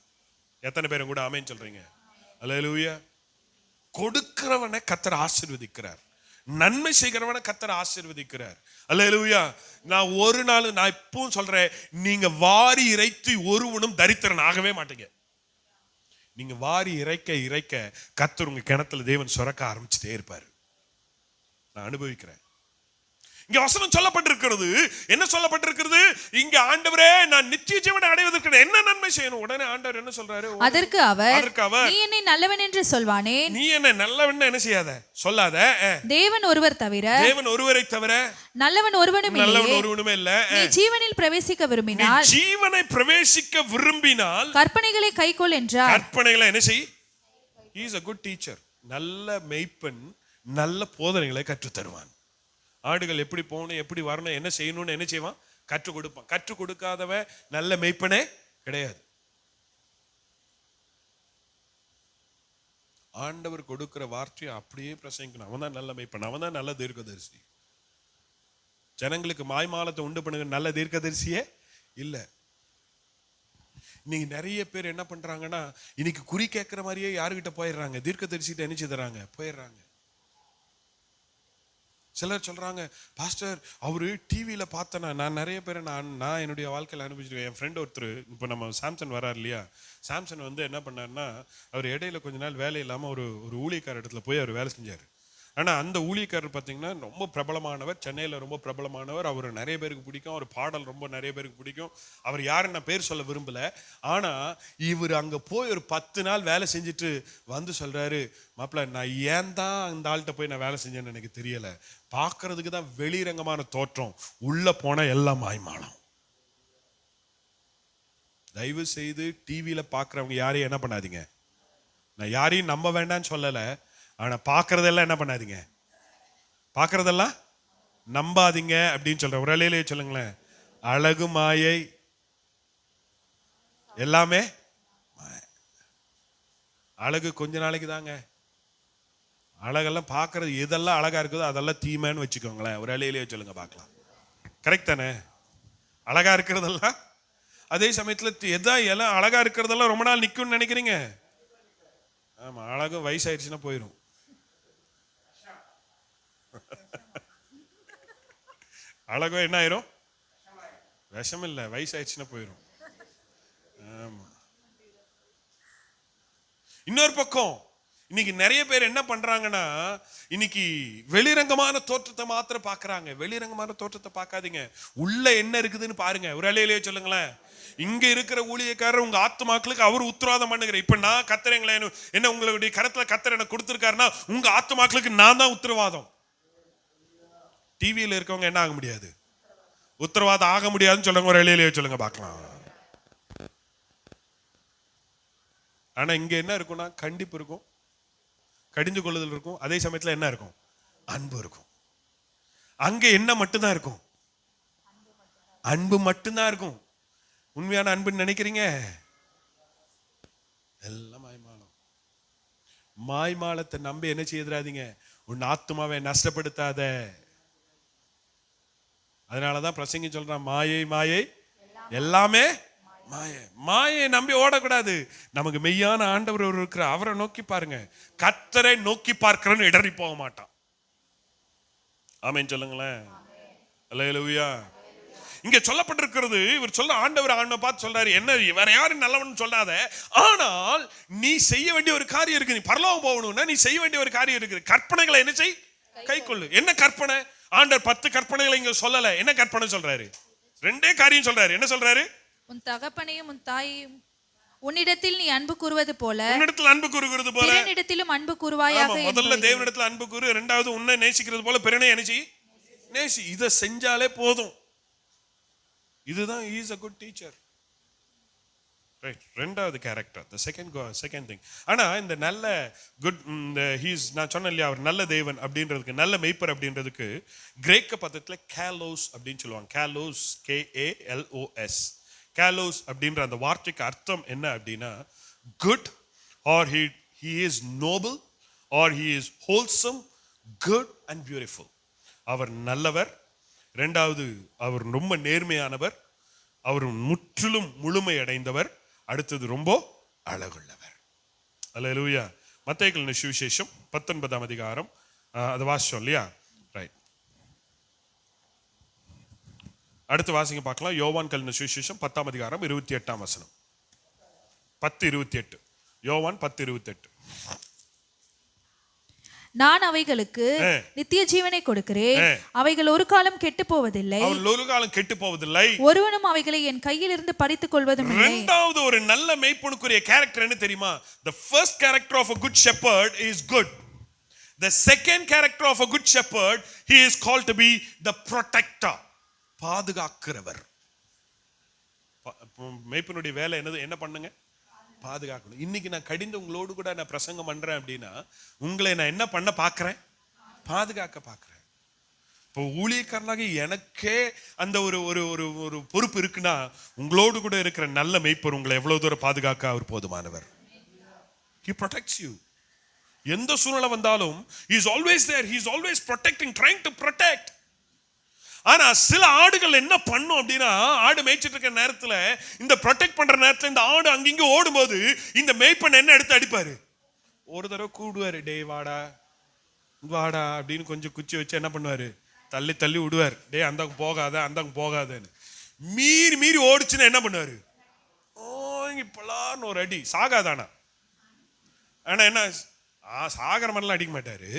எத்தனை பேரும் கூட ஆமென் சொல்றீங்க? அல்லேலூயா. கொடுக்கிறவனை கர்த்தர் ஆசீர்வதிக்கிறார், நன்மை செய்கிறவனை கர்த்தர் ஆசீர்வதிக்கிறார். அல்லேலூயா. நான் ஒரு நாள், நான் இப்பவும் சொல்றேன், நீங்க வாரி இறைத்து ஒருவனும் தரித்திரன் ஆகவே மாட்டீங்க. நீங்க வாரி இறைக்க கர்த்தர் உங்க கிணத்துல தேவன் சுரக்க ஆரம்பிச்சுட்டே இருப்பாரு. நான் அனுபவிக்கிறேன். இங்க வசனம் சொல்லப்பட்டிருக்கிறது. என்ன சொல்லப்பட்டிருக்கிறது? இங்க ஆண்டவரே நான் நித்திய ஜீவனை அடைவதற்கு என்ன நன்மை செய்யணும்? உடனே ஆண்டவர் என்ன சொல்றாரு? அதற்கு அவர் நீ என்னை நல்லவன் என்று சொல்வானே. நீ என்ன நல்லவன் என்ன செய்யாத, சொல்லாத. தேவன் ஒருவர் தவிர, தேவன் ஒருவரை தவிர நல்லவன் ஒருவனுமே இல்ல. நீ ஜீவனில் பிரவேசிக்க விரும்பினால், ஜீவனை பிரவேசிக்க விரும்பினால் கற்பனைகளை கைக்கொள் என்றார். கற்பனைகளை என்ன செய்? He is a good teacher. நல்ல மேய்ப்பன் நல்ல போதனைகளை கற்றுத் தருவான். ஆடுகள் எப்படி போகணும், எப்படி வரணும், என்ன செய்யணும்னு என்ன செய்வான்? கற்றுக் கொடுப்பான். கற்றுக் கொடுக்காதவன் நல்ல மேய்ப்பனே கிடையாது. ஆண்டவர் கொடுக்கிற வார்த்தையை அப்படியே பிரசங்கிக்கணும். அவன் தான் நல்ல மேய்ப்பன், அவன் தான் நல்ல தீர்க்கதரிசி. ஜனங்களுக்கு மாய்மாலத்தை உண்டு பண்ணுங்க நல்ல தீர்க்கதரிசியே இல்லை. இன்னைக்கு நிறைய பேர் என்ன பண்றாங்கன்னா, இன்னைக்கு குறி கேட்கிற மாதிரியே யாருகிட்ட போயிடுறாங்க, தீர்க்கதரிசிட்ட என்ன செய்யறாங்க, போயிடுறாங்க. சிலர் சொல்றாங்க, பாஸ்டர் அவரு டிவியில பார்த்தனா. நான் நிறைய பேரை நான் என்னுடைய வாழ்க்கையில் அனுபவிச்சிருக்கேன். என் ஃப்ரெண்ட் ஒருத்தர், இப்போ நம்ம சாம்சன் வரார் இல்லையா, சாம்சன் வந்து என்ன பண்ணாருன்னா, அவர் இடையில கொஞ்ச நாள் வேலை இல்லாமல் ஒரு ஊழியக்கார இடத்துல போய் அவர் வேலை செஞ்சார். ஆனால் அந்த ஊழியக்காரர் பார்த்தீங்கன்னா ரொம்ப பிரபலமானவர், சென்னையில் ரொம்ப பிரபலமானவர். அவர் நிறைய பேருக்கு பிடிக்கும், அவர் பாடல் ரொம்ப நிறைய பேருக்கு பிடிக்கும். அவர் யாருன்னு நான் பேர் சொல்ல விரும்பலை. ஆனால் இவர் அங்கே போய் ஒரு 10 நாள் வேலை செஞ்சுட்டு வந்து சொல்கிறாரு, மாப்பிள்ள நான் ஏன் தான் அந்த ஆள்கிட்ட போய் நான் வேலை செஞ்சேன்னு எனக்கு தெரியலை. பார்க்கறதுக்கு தான் வெளிரங்கமான தோற்றம், உள்ளே போனால் எல்லாம் மாய்மாலம். தயவு செய்து டிவியில் பார்க்குறவங்க யாரையும் என்ன பண்ணாதீங்க. நான் யாரையும் நம்ப வேண்டாம்னு சொல்லலை, ஆனா பார்க்கறதெல்லாம் என்ன பண்ணாதீங்க, பார்க்கறதெல்லாம் நம்பாதீங்க அப்படின்னு சொல்றேன். ஒரு அலையிலே சொல்லுங்களேன், அழகு மாயை, எல்லாமே அழகு கொஞ்ச நாளைக்கு தாங்க. அழகெல்லாம் பார்க்கறது எதெல்லாம் அழகா இருக்குதோ அதெல்லாம் தீமைன்னு வச்சுக்கோங்களேன். ஒரு அலையிலே சொல்லுங்க பார்க்கலாம். கரெக்ட் தானே? அழகா இருக்கிறதெல்லாம், அதே சமயத்துல எல்லாம் அழகா இருக்கிறதெல்லாம் ரொம்ப நாள் நிக்கும்னு நினைக்கிறீங்க? ஆமா, அழகும் வயசாயிடுச்சுன்னா போயிடும். அழகோ என்ன ஆயிரும்? விஷம் இல்லை, வயசாயிடுச்சுன்னா போயிடும். ஆமா. இன்னொரு பக்கம் இன்னைக்கு நிறைய பேர் என்ன பண்றாங்கன்னா, இன்னைக்கு வெளிரங்கமான தோற்றத்தை மாத்திரம் பாக்குறாங்க. வெளிரங்கமான தோற்றத்தை பார்க்காதீங்க, உள்ள என்ன இருக்குதுன்னு பாருங்க. ஒரு அலையிலேயே சொல்லுங்களேன், இங்க இருக்கிற ஊழியக்காரர் உங்க ஆத்துமாக்களுக்கு அவர் உத்தரவாதம் பண்ணுகிற. இப்ப நான் கத்தரங்களேன், என்ன உங்களுடைய கரத்துல கத்தர் எனக்கு கொடுத்திருக்காருன்னா உங்க ஆத்துமாக்களுக்கு நான் தான் உத்தரவாதம். டிவியில் இருக்கவங்க என்ன ஆக முடியாது, உத்தரவாதம் ஆக முடியாதுன்னு சொல்லுங்க. ஒரு அலையிலேயே சொல்லுங்க பார்க்கலாம். ஆனா இங்க என்ன இருக்கும்னா, கண்டிப்பு இருக்கும், கடிந்து கொள்ளுதல் இருக்கும், அதே சமயத்துல என்ன இருக்கும், அன்பு இருக்கும். அங்க என்ன மட்டும்தான் இருக்கும், அன்பு மட்டும்தான் இருக்கும். உண்மையான அன்புன்னு நினைக்கிறீங்க? எல்லாம் மாய்மாலம். மாய்மாலத்தை நம்பி என்ன செய்யறாதீங்க, உன் ஆத்துமாவை நஷ்டப்படுத்தாத. அதனாலதான் பிரசங்கி சொல்றான், மாயை மாயை எல்லாமே மாயை. மாயை நம்பி ஓடக்கூடாது. நமக்கு மெய்யான ஆண்டவர் இருக்கிற அவரை நோக்கி பாருங்க. கர்த்தரை நோக்கி பார்க்கிறன்னு இடறி போக மாட்டான். ஆமென் சொல்லுங்களேன். அல்லேலூயா. இங்க சொல்லப்பட்டிருக்கிறது, இவர் சொல்ல ஆண்டவர் பார்த்து சொல்றாரு, என்ன வேற யாரும் நல்லவன் சொல்லாத, ஆனால் நீ செய்ய வேண்டிய ஒரு காரியம் இருக்கு. நீ பரலோகம் போகணும்னா நீ செய்ய வேண்டிய ஒரு காரியம் இருக்கு. கற்பனைகளை என்ன செய், கை கொள்ளு. என்ன கற்பனை? ஆண்டவர் 10 கற்பனைகளை இங்க சொல்லல. என்ன கற்பனை சொல்றாரு? 2 காரியம் சொல்றாரு. என்ன சொல்றாரு? உன் தகப்பனையும் உன் தாயையும் உன்னிடத்தில் நீ அன்பு கூறுவது போல, உன்னிடத்தில் அன்பு கூறுகிறது போல பிறனிடத்திலும் அன்பு கூறுவாயாக. முதல்ல தேவனிடத்தில் அன்பு கூறு, இரண்டாவது உன்னை நேசிக்கிறது போல பிறனை நேசி. இதை செஞ்சாலே போதும். இதுதான் he is a good teacher. Right. ரெண்டாவது கேரக்டர், the second thing. ஆனா இந்த நல்ல குட், நான் சொன்னேன் இல்லையா, அவர் நல்ல தேவன் அப்படின்றதுக்கு, நல்ல மெய்ப்பர் அப்படின்றதுக்கு கிரேக்க பதத்துல கேலோஸ் அப்படின்னு சொல்லுவாங்க. கேலோஸ், KALOS. கேலோஸ் அப்படின்ற அந்த வார்த்தைக்கு அர்த்தம் என்ன அப்படின்னா, good, or he is noble, or he is wholesome, good and beautiful. அவர் நல்லவர். ரெண்டாவது, அவர் ரொம்ப நேர்மையானவர். அவர் முற்றிலும் முழுமை அடைந்தவர். அடுத்தது ரொம்ப அழகுள்ளவர். அல்லேலூயா. மத்தேயு சுவிசேஷம் 19ஆம் அதிகாரம், அது வாசிச்சோம் இல்லையா? ரைட். அடுத்து வாசிங்க பார்க்கலாம். யோவான் கல்வின சுவிசேஷம் 10ஆம் அதிகாரம் 28ஆம் வசனம். 10:28. யோவான் 10:28. நான் அவைகளுக்கு நித்திய ஜீவனை கொடுக்கிறேன், அவைகள் ஒரு காலம் கெட்டு போவதில்லை, ஒருவனும் அவைகளை என் கையில் இருந்து பறித்துக் கொள்வதும் இல்லை. இரண்டாவது ஒரு நல்ல மேய்ப்பனுக்குரிய கேரக்டர் என்ன தெரியுமா? The first character of a good shepherd is good. The second character of a good shepherd, he is called to be the protector. பாதுகாக்கிறவர். மேய்ப்பனுடைய வேலை என்ன பண்ணுங்க? பாதுகாக்கணும். இன்னைக்கு நான் கடிந்து உங்களோடு கூட நான் பிரசங்கம் பண்றேன் அப்படின்னா உங்களை நான் என்ன பண்ண பார்க்கிறேன்? பாதுகாக்க பார்க்கிறேன். இப்போ ஊழியக்காரனாக எனக்கே அந்த ஒரு ஒரு ஒரு ஒரு பொறுப்பு இருக்குன்னா உங்களோடு கூட இருக்கிற நல்ல மேய்ப்பர் உங்களை எவ்வளவு தூரம் பாதுகாக்க அவர் போதுமானவர். He protects you. எந்த சூழ்நிலை வந்தாலும் he is always there. He is always protecting, trying to protect. ஆனா சில ஆடுகள் என்ன பண்ணும் அப்படின்னா, ஆடு மேய்ச்சிட்டு இருக்கிற நேரத்துல இந்த ப்ரொடெக்ட் பண்ற நேரத்துல இந்த ஆடு அங்கிங்க ஓடும்போது இந்த மேய்ப்பன் என்ன எடுத்து அடிப்பாரு. ஒரு தடவை கூடுவாரு, டே வாடா வாடா அப்படின்னு கொஞ்சம் குச்சி வச்சு என்ன பண்ணுவாரு, தள்ளி தள்ளி விடுவார். டே அந்தாங்க போகாத அந்தாங்க போகாதன்னு. மீறி மீறி ஓடிச்சுன்னா என்ன பண்ணுவாரு, இப்பெல்லாம் ஒரு அடி. சாகாதானா? ஆனா என்ன, சாகர மாதிரிலாம் அடிக்க மாட்டாரு.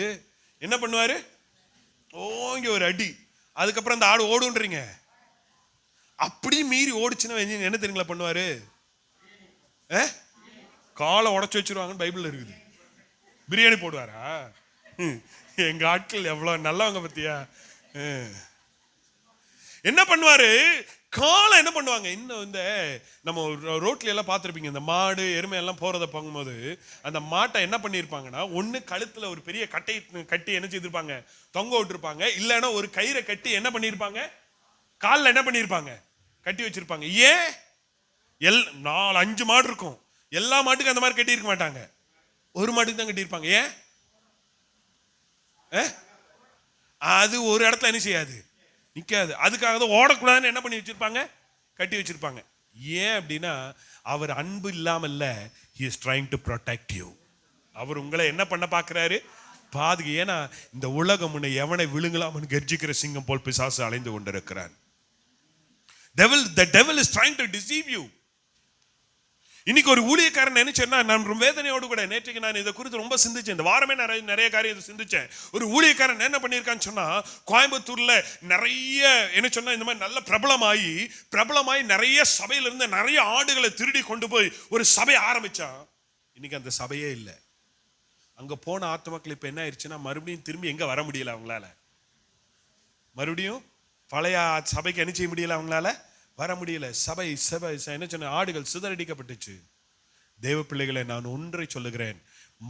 என்ன பண்ணுவாரு, இங்க ஒரு அடி. அதுக்கப்புறம் அந்த ஆடு ஓடுன்றீங்க. அப்படி மீறி ஓடிச்சுன்னா என்ன தெரியுங்களா பண்ணுவாரு, காலை உடச்சு வச்சிருவாங்கன்னு பைபிள்ல இருக்குது. பிரியாணி போடுவாரா? எங்க ஆட்கள் எவ்வளவு நல்லவங்க பத்தியா. என்ன பண்ணுவாரு, காலை என்ன பண்ணுவாங்க. இன்னும் இந்த நம்ம ரோட்ல எல்லாம் பார்த்துருப்பீங்க, இந்த மாடு எருமை எல்லாம் போறதை பார்க்கும்போது அந்த மாட்டை என்ன பண்ணியிருப்பாங்கன்னா, ஒண்ணு கழுத்துல ஒரு பெரிய கட்டை கட்டி என்ன செய்திருப்பாங்க, தொங்க விட்டுருப்பாங்க. இல்லைன்னா ஒரு கயிறை கட்டி என்ன பண்ணியிருப்பாங்க, காலில் என்ன பண்ணியிருப்பாங்க, கட்டி வச்சிருப்பாங்க. ஏன்? 4-5 மாடு இருக்கும். எல்லா மாட்டுக்கும் அந்த மாதிரி கட்டி இருக்க மாட்டாங்க, ஒரு மாட்டுக்கு தான் கட்டியிருப்பாங்க. ஏன்? அது ஒரு இடத்துல என்ன செய்யாது, நிக்காது. அதுக்காக தான் ஓடக்கூடாதுன்னு என்ன பண்ணி வச்சிருப்பாங்க, கட்டி வச்சிருப்பாங்க. ஏன் அப்படின்னா அவர் அன்பு இல்லாம இல்ல, he is trying to protect you. அவர் உங்களை என்ன பண்ண பார்க்கிறாரு, பாதுகா. ஏன்னா இந்த உலகம் உன்னை எவனை விழுங்கலாம்னு கர்ஜிக்கிற சிங்கம் போல் பிசாசு அலைந்து கொண்டிருக்கிறான். The devil is trying to deceive you. இன்னைக்கு ஒரு ஊழியக்காரன் நினைச்சேன்னா, நான் வேதனையோடு கூட நேற்றைக்கு நான் இதை குறித்து ரொம்ப சிந்திச்சேன். இந்த வாரமே நிறைய காரியம் சிந்திச்சேன். ஒரு ஊழியக்காரன் என்ன பண்ணியிருக்கான்னு சொன்னா, கோயம்புத்தூர்ல நிறைய என்ன சொன்னா இந்த மாதிரி நல்ல பிரபலமாயி நிறைய சபையில இருந்து நிறைய ஆடுகளை திருடி கொண்டு போய் ஒரு சபை ஆரம்பிச்சான். இன்னைக்கு அந்த சபையே இல்லை. அங்க போன ஆத்துமக்கள் இப்ப என்ன ஆயிடுச்சுன்னா, மறுபடியும் திரும்பி எங்க வர முடியல அவங்களால. மறுபடியும் பழைய சபைக்கு என்ன செய்ய முடியல அவங்களால, வர முடியல. சபை என்ன சொன்ன, ஆடுகள் சிதறடிக்கப்பட்டுச்சு. தேவ பிள்ளைகளை நான் ஒன்றை சொல்லுகிறேன்,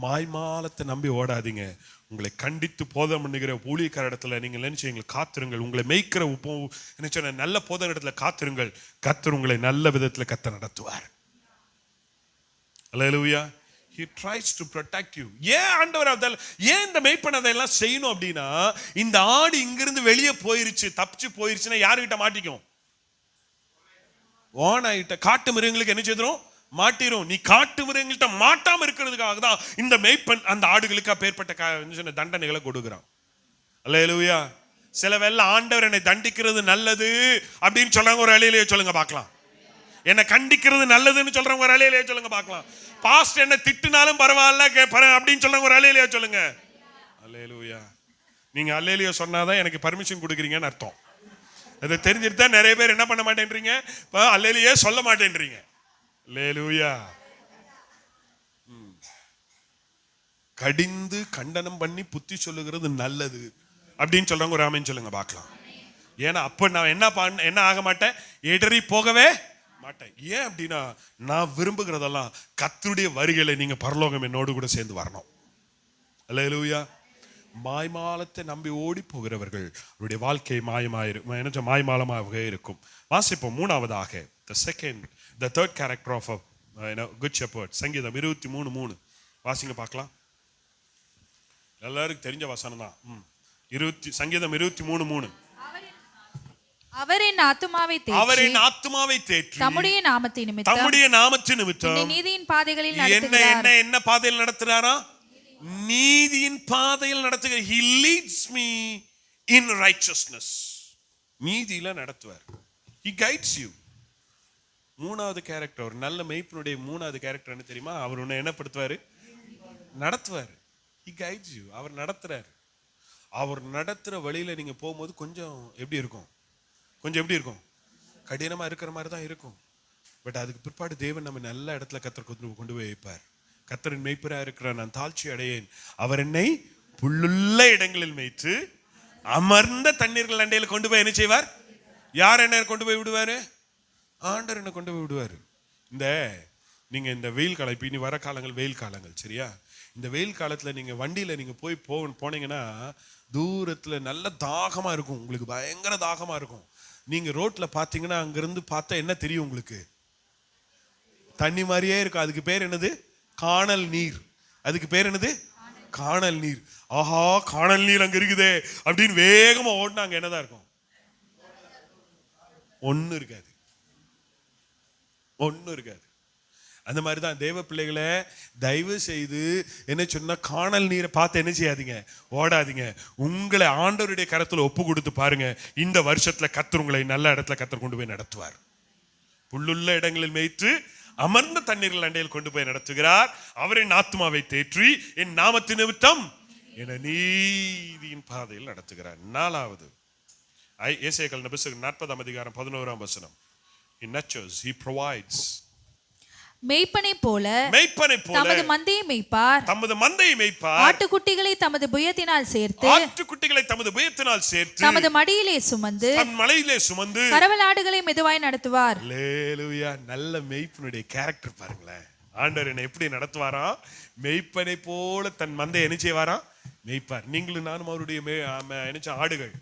மாய்மாலத்தை நம்பி ஓடாதீங்க. உங்களை கண்டித்து போதம் பண்ணுகிற ஊழியக்கார இடத்துல நீங்கள் நினைச்சு காத்திருங்கள். உங்களை மேய்க்கிற என்ன சொன்ன நல்ல போதம் இடத்துல காத்திருங்கள். கர்த்தர் உங்களை நல்ல விதத்துல கர்த்தர் நடத்துவார். அல்லேலூயா. He tries to protect you. ஏன் ஆண்டவர் ஏன் இந்த மேய்ப்பன் அதெல்லாம் செய்யணும் அப்படின்னா, இந்த ஆடு இங்கிருந்து வெளியே போயிருச்சு, தப்பிச்சு போயிருச்சுன்னா யாருகிட்ட மாட்டிக்கும், ஓனாயிட்ட காட்டு மிருகங்களுக்கு என்ன செய்துரும், மாட்டிரும். நீ காட்டு மிருகங்கள்ட்ட மாட்டாம இருக்கிறதுக்காக தான் இந்த மேய்ப்பன் அந்த ஆடுகளுக்கு அப்பேற்பட்ட தண்டனைகளை கொடுக்குறான். அல்லேலூயா. சில வேளை ஆண்டவர் என்னை தண்டிக்கிறது நல்லது அப்படின்னு சொல்றாங்க, ஒரு அலையிலேயே சொல்லுங்க பார்க்கலாம். என்னை கண்டிக்கிறது நல்லதுன்னு சொல்றவங்க ஒரு அலையிலேயே சொல்லுங்க பார்க்கலாம். பாஸ்ட் என்ன திட்டுனாலும் பரவாயில்ல அப்படின்னு சொல்றவங்க ஒரு அலையிலேயே சொல்லுங்க. அல்லேலூயா. நீங்க அல்லேலூயா சொன்னாதான் எனக்கு பர்மிஷன் கொடுக்குறீங்கன்னு அர்த்தம். அதை தெரிஞ்சுட்டு தான் நிறைய பேர் என்ன பண்ண மாட்டேன்றீங்க, அல்லேலூயா சொல்ல மாட்டேன்றீங்க. அல்லேலூயா. கடிந்து கண்டனம் பண்ணி புத்தி சொல்லுகிறது நல்லது அப்படின்னு சொல்றவங்க ஒரு ஆமென் சொல்லுங்க பார்க்கலாம். ஏன்னா அப்ப நான் என்ன ஆக மாட்டேன், இடறி போகவே மாட்டேன். ஏன் அப்படின்னா நான் விரும்புகிறதெல்லாம் கர்த்தருடைய வருகையில நீங்க பரலோகம் என்னோடு கூட சேர்ந்து வரணும். அல்லேலூயா. மாய்மாலத்தை நம்பி ஓடி போகிறவர்கள் அவருடைய வாழ்க்கை மாய்மாலமாக இருக்கும். வாசிப்போம் மூணாவதாக the third character of a good shepherd. சங்கீதம் 23:3 வாசிங்க பார்க்கலாம். எல்லாருக்கும் தெரிஞ்ச வசனம் தான். சங்கீதம் 23:3. அவர் என் ஆத்துமாவை தேற்றி தம்முடைய நாமத்தின் நிமித்தம் நீதியின் பாதைகளில் நடத்துகிறார். என்ன பாதையில் நடத்துறாரா? நீதியின் பாதையில் நடத்துகிறார். He leads me in righteousness. நீதியில நடத்துவார். He guides you. மூணாவது கேரக்டர், ஒரு நல்ல மேய்ப்பனுடைய மூணாவது கேரக்டர் என்ன தெரியுமா? அவர் உன்னை என்ன படுத்துவாரு, நடத்துவார். He guides you. அவர் நடத்துறாரு. அவர் நடத்துற வழியில நீங்க போகும்போது கொஞ்சம் எப்படி இருக்கும்? கொஞ்சம் எப்படி இருக்கும்? கடினமா இருக்கிற மாதிரி தான் இருக்கும். பட் அதுக்கு பிற்பாடு தேவன் நம்ம நல்ல இடத்துல கர்த்தர் கொண்டு போய் வைப்பார். கர்த்தரின் மேய்ப்பராக இருக்கிற நான் தாழ்ச்சி அடையேன். அவர் என்னை புல்லுள்ள இடங்களில் மேய்த்து அமர்ந்த தண்ணீர்கள் அண்டையில் கொண்டு போய் என்ன செய்வார்? யார் என்ன கொண்டு போய் விடுவாரு? ஆண்டவர் என்ன கொண்டு போய் விடுவாரு. நீங்க இந்த வெயில் காலம், இப்போ இனி வர காலங்கள் வெயில் காலங்கள், சரியா? இந்த வெயில் காலத்துல நீங்க வண்டியில நீங்க போனீங்கன்னா தூரத்துல நல்ல தாகமா இருக்கும், உங்களுக்கு பயங்கர தாகமா இருக்கும். நீங்க ரோட்ல பாத்தீங்கன்னா அங்கிருந்து பார்த்தா என்ன தெரியும் உங்களுக்கு? தண்ணி மாதிரியே இருக்கும். அதுக்கு பேர் என்னது? காணல் நீர். அதுக்கு பேர் என்னது? காணல் நீர். ஆஹா, காணல் நீர் அங்க இருக்குதே அப்படின்னு வேகமா ஓடினாங்க, என்னதான் இருக்கும்? ஒன்னும் இருக்காது, ஒன்னும் இருக்காது. அந்த மாதிரி தான் தேவ பிள்ளைகளை தயவு செய்து என்ன சொன்னா, காணல் நீரை பார்த்து என்ன செய்யாதீங்க, ஓடாதீங்க. உங்களை ஆண்டவருடைய கரத்துல ஒப்பு கொடுத்து பாருங்க. இந்த வருஷத்துல கர்த்தர் உங்களை நல்ல இடத்துல கர்த்தர் கொண்டு போய் நடத்துவார். புல்லுள்ள இடங்களில் மேய்த்து அமர்ந்த தண்ணீர்கள் அண்டையில் கொண்டு போய் நடத்துகிறார். அவரின் ஆத்மாவை தேற்றி என் நாமத்தின் நிமித்தம் என நீதியின் பாதையில் நடத்துகிறார். 4வது ஏசாயாவின் புத்தகம் 40ஆம் அதிகாரம் 11ஆம் வசனம். He nurtures, he provides. மேய்ப்பனை போல தமது மந்தையை மேய்ப்பார். ஆட்டுக்குட்டிகளை தமது புயத்தினால் சேர்த்து தமது மடியிலே சுமந்து கறவலாடுகளை மெதுவாய் நடத்துவார். அல்லேலூயா. நல்ல மேய்ப்பனுடைய கேரக்டர் பாருங்களேன். ஆண்டவர் என்ன எப்படி நடத்துவாராம்? மேய்ப்பனை போல தன் மந்தையை என்ன செய்வாராம்? மேய்ப்பார். நீங்களும் நானும் அவருடைய ஆடுகள்.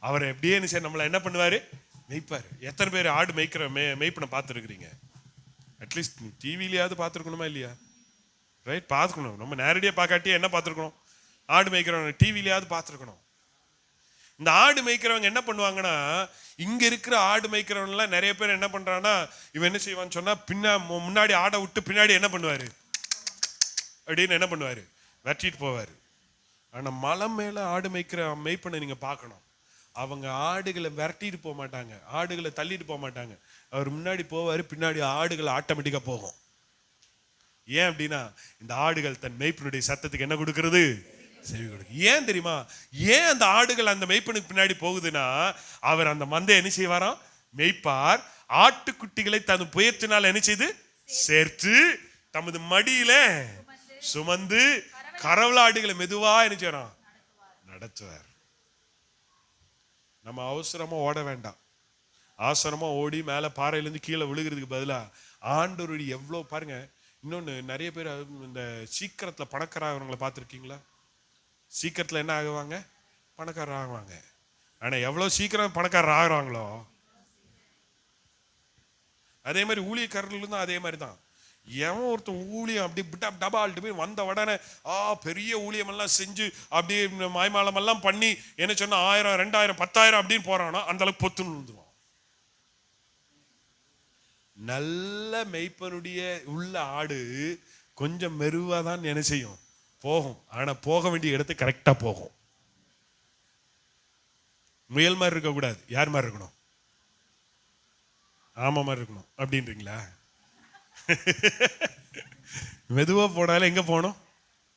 அவர் எப்படியே நம்மள என்ன பண்ணுவாரு? மேய்ப்பார். எத்தனை பேர் ஆடு மேய்க்கிற மேய்ப்பனை பார்த்துருக்கிறீங்க? அட்லீஸ்ட் டிவிலையாவது பார்த்துருக்கணுமா இல்லையா? ரைட், பார்த்துக்கணும். நம்ம நேரடியாக பார்க்காட்டியே என்ன பார்த்துருக்கணும்? ஆடு மேய்க்கிறவங்க டிவிலையாவது பார்த்துருக்கணும். இந்த ஆடு மேய்க்கிறவங்க என்ன பண்ணுவாங்கன்னா, இங்க இருக்கிற ஆடு மேய்க்கிறவங்கலாம் நிறைய பேர் என்ன பண்றான்னா, இவன் என்ன செய்வான்னு சொன்னா, முன்னாடி ஆடை விட்டு பின்னாடி என்ன பண்ணுவாரு அப்படின்னு என்ன பண்ணுவாரு? வெட்டிட்டு போவாரு. ஆனா மலை மேல ஆடு மேய்க்கிற மேய்ப்பனை நீங்க பார்க்கணும். அவங்க ஆடுகளை விரட்டிட்டு போக மாட்டாங்க, ஆடுகளை தள்ளிட்டு போக மாட்டாங்க. அவர் முன்னாடி போவாரு, பின்னாடி ஆடுகள் ஆட்டோமேட்டிக்கா போகும். ஏன் அப்படின்னா, இந்த ஆடுகள் தன் மேய்ப்பனுடைய சத்தத்துக்கு என்ன கொடுக்கிறது? செவி கொடுக்கு. ஏன் தெரியுமா? ஏன் அந்த ஆடுகள் அந்த மேய்ப்பனுக்கு பின்னாடி போகுதுன்னா, அவர் அந்த மந்தை என்ன செய்வாராம்? மேய்ப்பார். ஆட்டுக்குட்டிகளை தன் புயத்தினால் என்ன செய்து சேர்த்து தமது மடியில சுமந்து கறவலாடுகளை மெதுவா என்ன செய்யறான்? நடத்துவார். நம்ம அவசரமா ஓட வேண்டாம். அவசரமா ஓடி மேல பாறையிலேருந்து கீழே விழுகிறதுக்கு பதிலா ஆண்டவருடைய எவ்வளோ பாருங்க. இன்னொன்று, நிறைய பேர் இந்த சீக்கிரத்துல பணக்காரவங்களை பார்த்துருக்கீங்களா? சீக்கிரத்துல என்ன ஆகுவாங்க? பணக்காரர் ஆகுவாங்க. ஆனா எவ்வளவு சீக்கிரம் பணக்காரர் ஆகுறாங்களோ அதே மாதிரி ஊழியக்காரர்களும் தான் அதே மாதிரி தான். எவன் ஒருத்தன் ஊழியம் அப்படி டபால்ட்டு போய் வந்த உடனே பெரிய ஊழியம் எல்லாம் செஞ்சு அப்படியே மாய்மாலம் எல்லாம் பண்ணி என்ன சொன்னா 1000, 2000, 10,000 அப்படின்னு போறானோ அந்த அளவுக்கு பொத்துன்னு விழுந்துருவான். நல்ல மெய்ப்பனுடைய உள்ள ஆடு கொஞ்சம் மெருவா தான் என்ன செய்யும்? போகும். ஆனா போக வேண்டிய இடத்துக்கு கரெக்டா போகும். முயல் மாதிரி இருக்க கூடாது. யார் மாதிரி இருக்கணும்? ஆமா மாதிரி இருக்கணும் அப்படின்றீங்களா? மெதுவா போனாலும் எங்க போகணும்?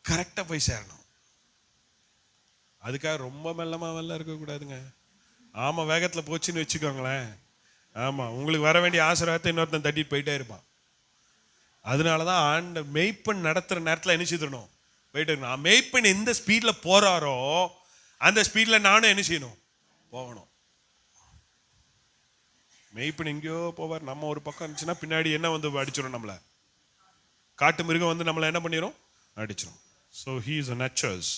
கரெக்டா போய் சேரணும். அதுக்காக ரொம்ப மெல்லமாவெல்லாம் இருக்க கூடாதுங்க. ஆமா வேகத்துல போச்சுன்னு வச்சுக்கோங்களேன், ஆமா உங்களுக்கு வர வேண்டிய ஆசீர்வாதத்தை இன்னொருத்தன் தட்டிட்டு போயிட்டே இருப்பான். அதனாலதான் ஆண்ட மெய்ப்பன் நடத்துற நேரத்துல என்ன செய்யணும்? போயிட்டு இருக்கணும். மெய்ப்பன் எந்த ஸ்பீட்ல போறாரோ அந்த ஸ்பீட்ல நானும் என்ன செய்யணும்? போகணும். மெய்ப்பன் எங்கேயோ போவார், நம்ம ஒரு பக்கம் இருந்துச்சுன்னா பின்னாடி என்ன வந்து அடிச்சிடும்? நம்மள காட்டு மிருகம் வந்து நம்மளை என்ன பண்ணிடும்? அடிச்சிடும். So he is a nurtures.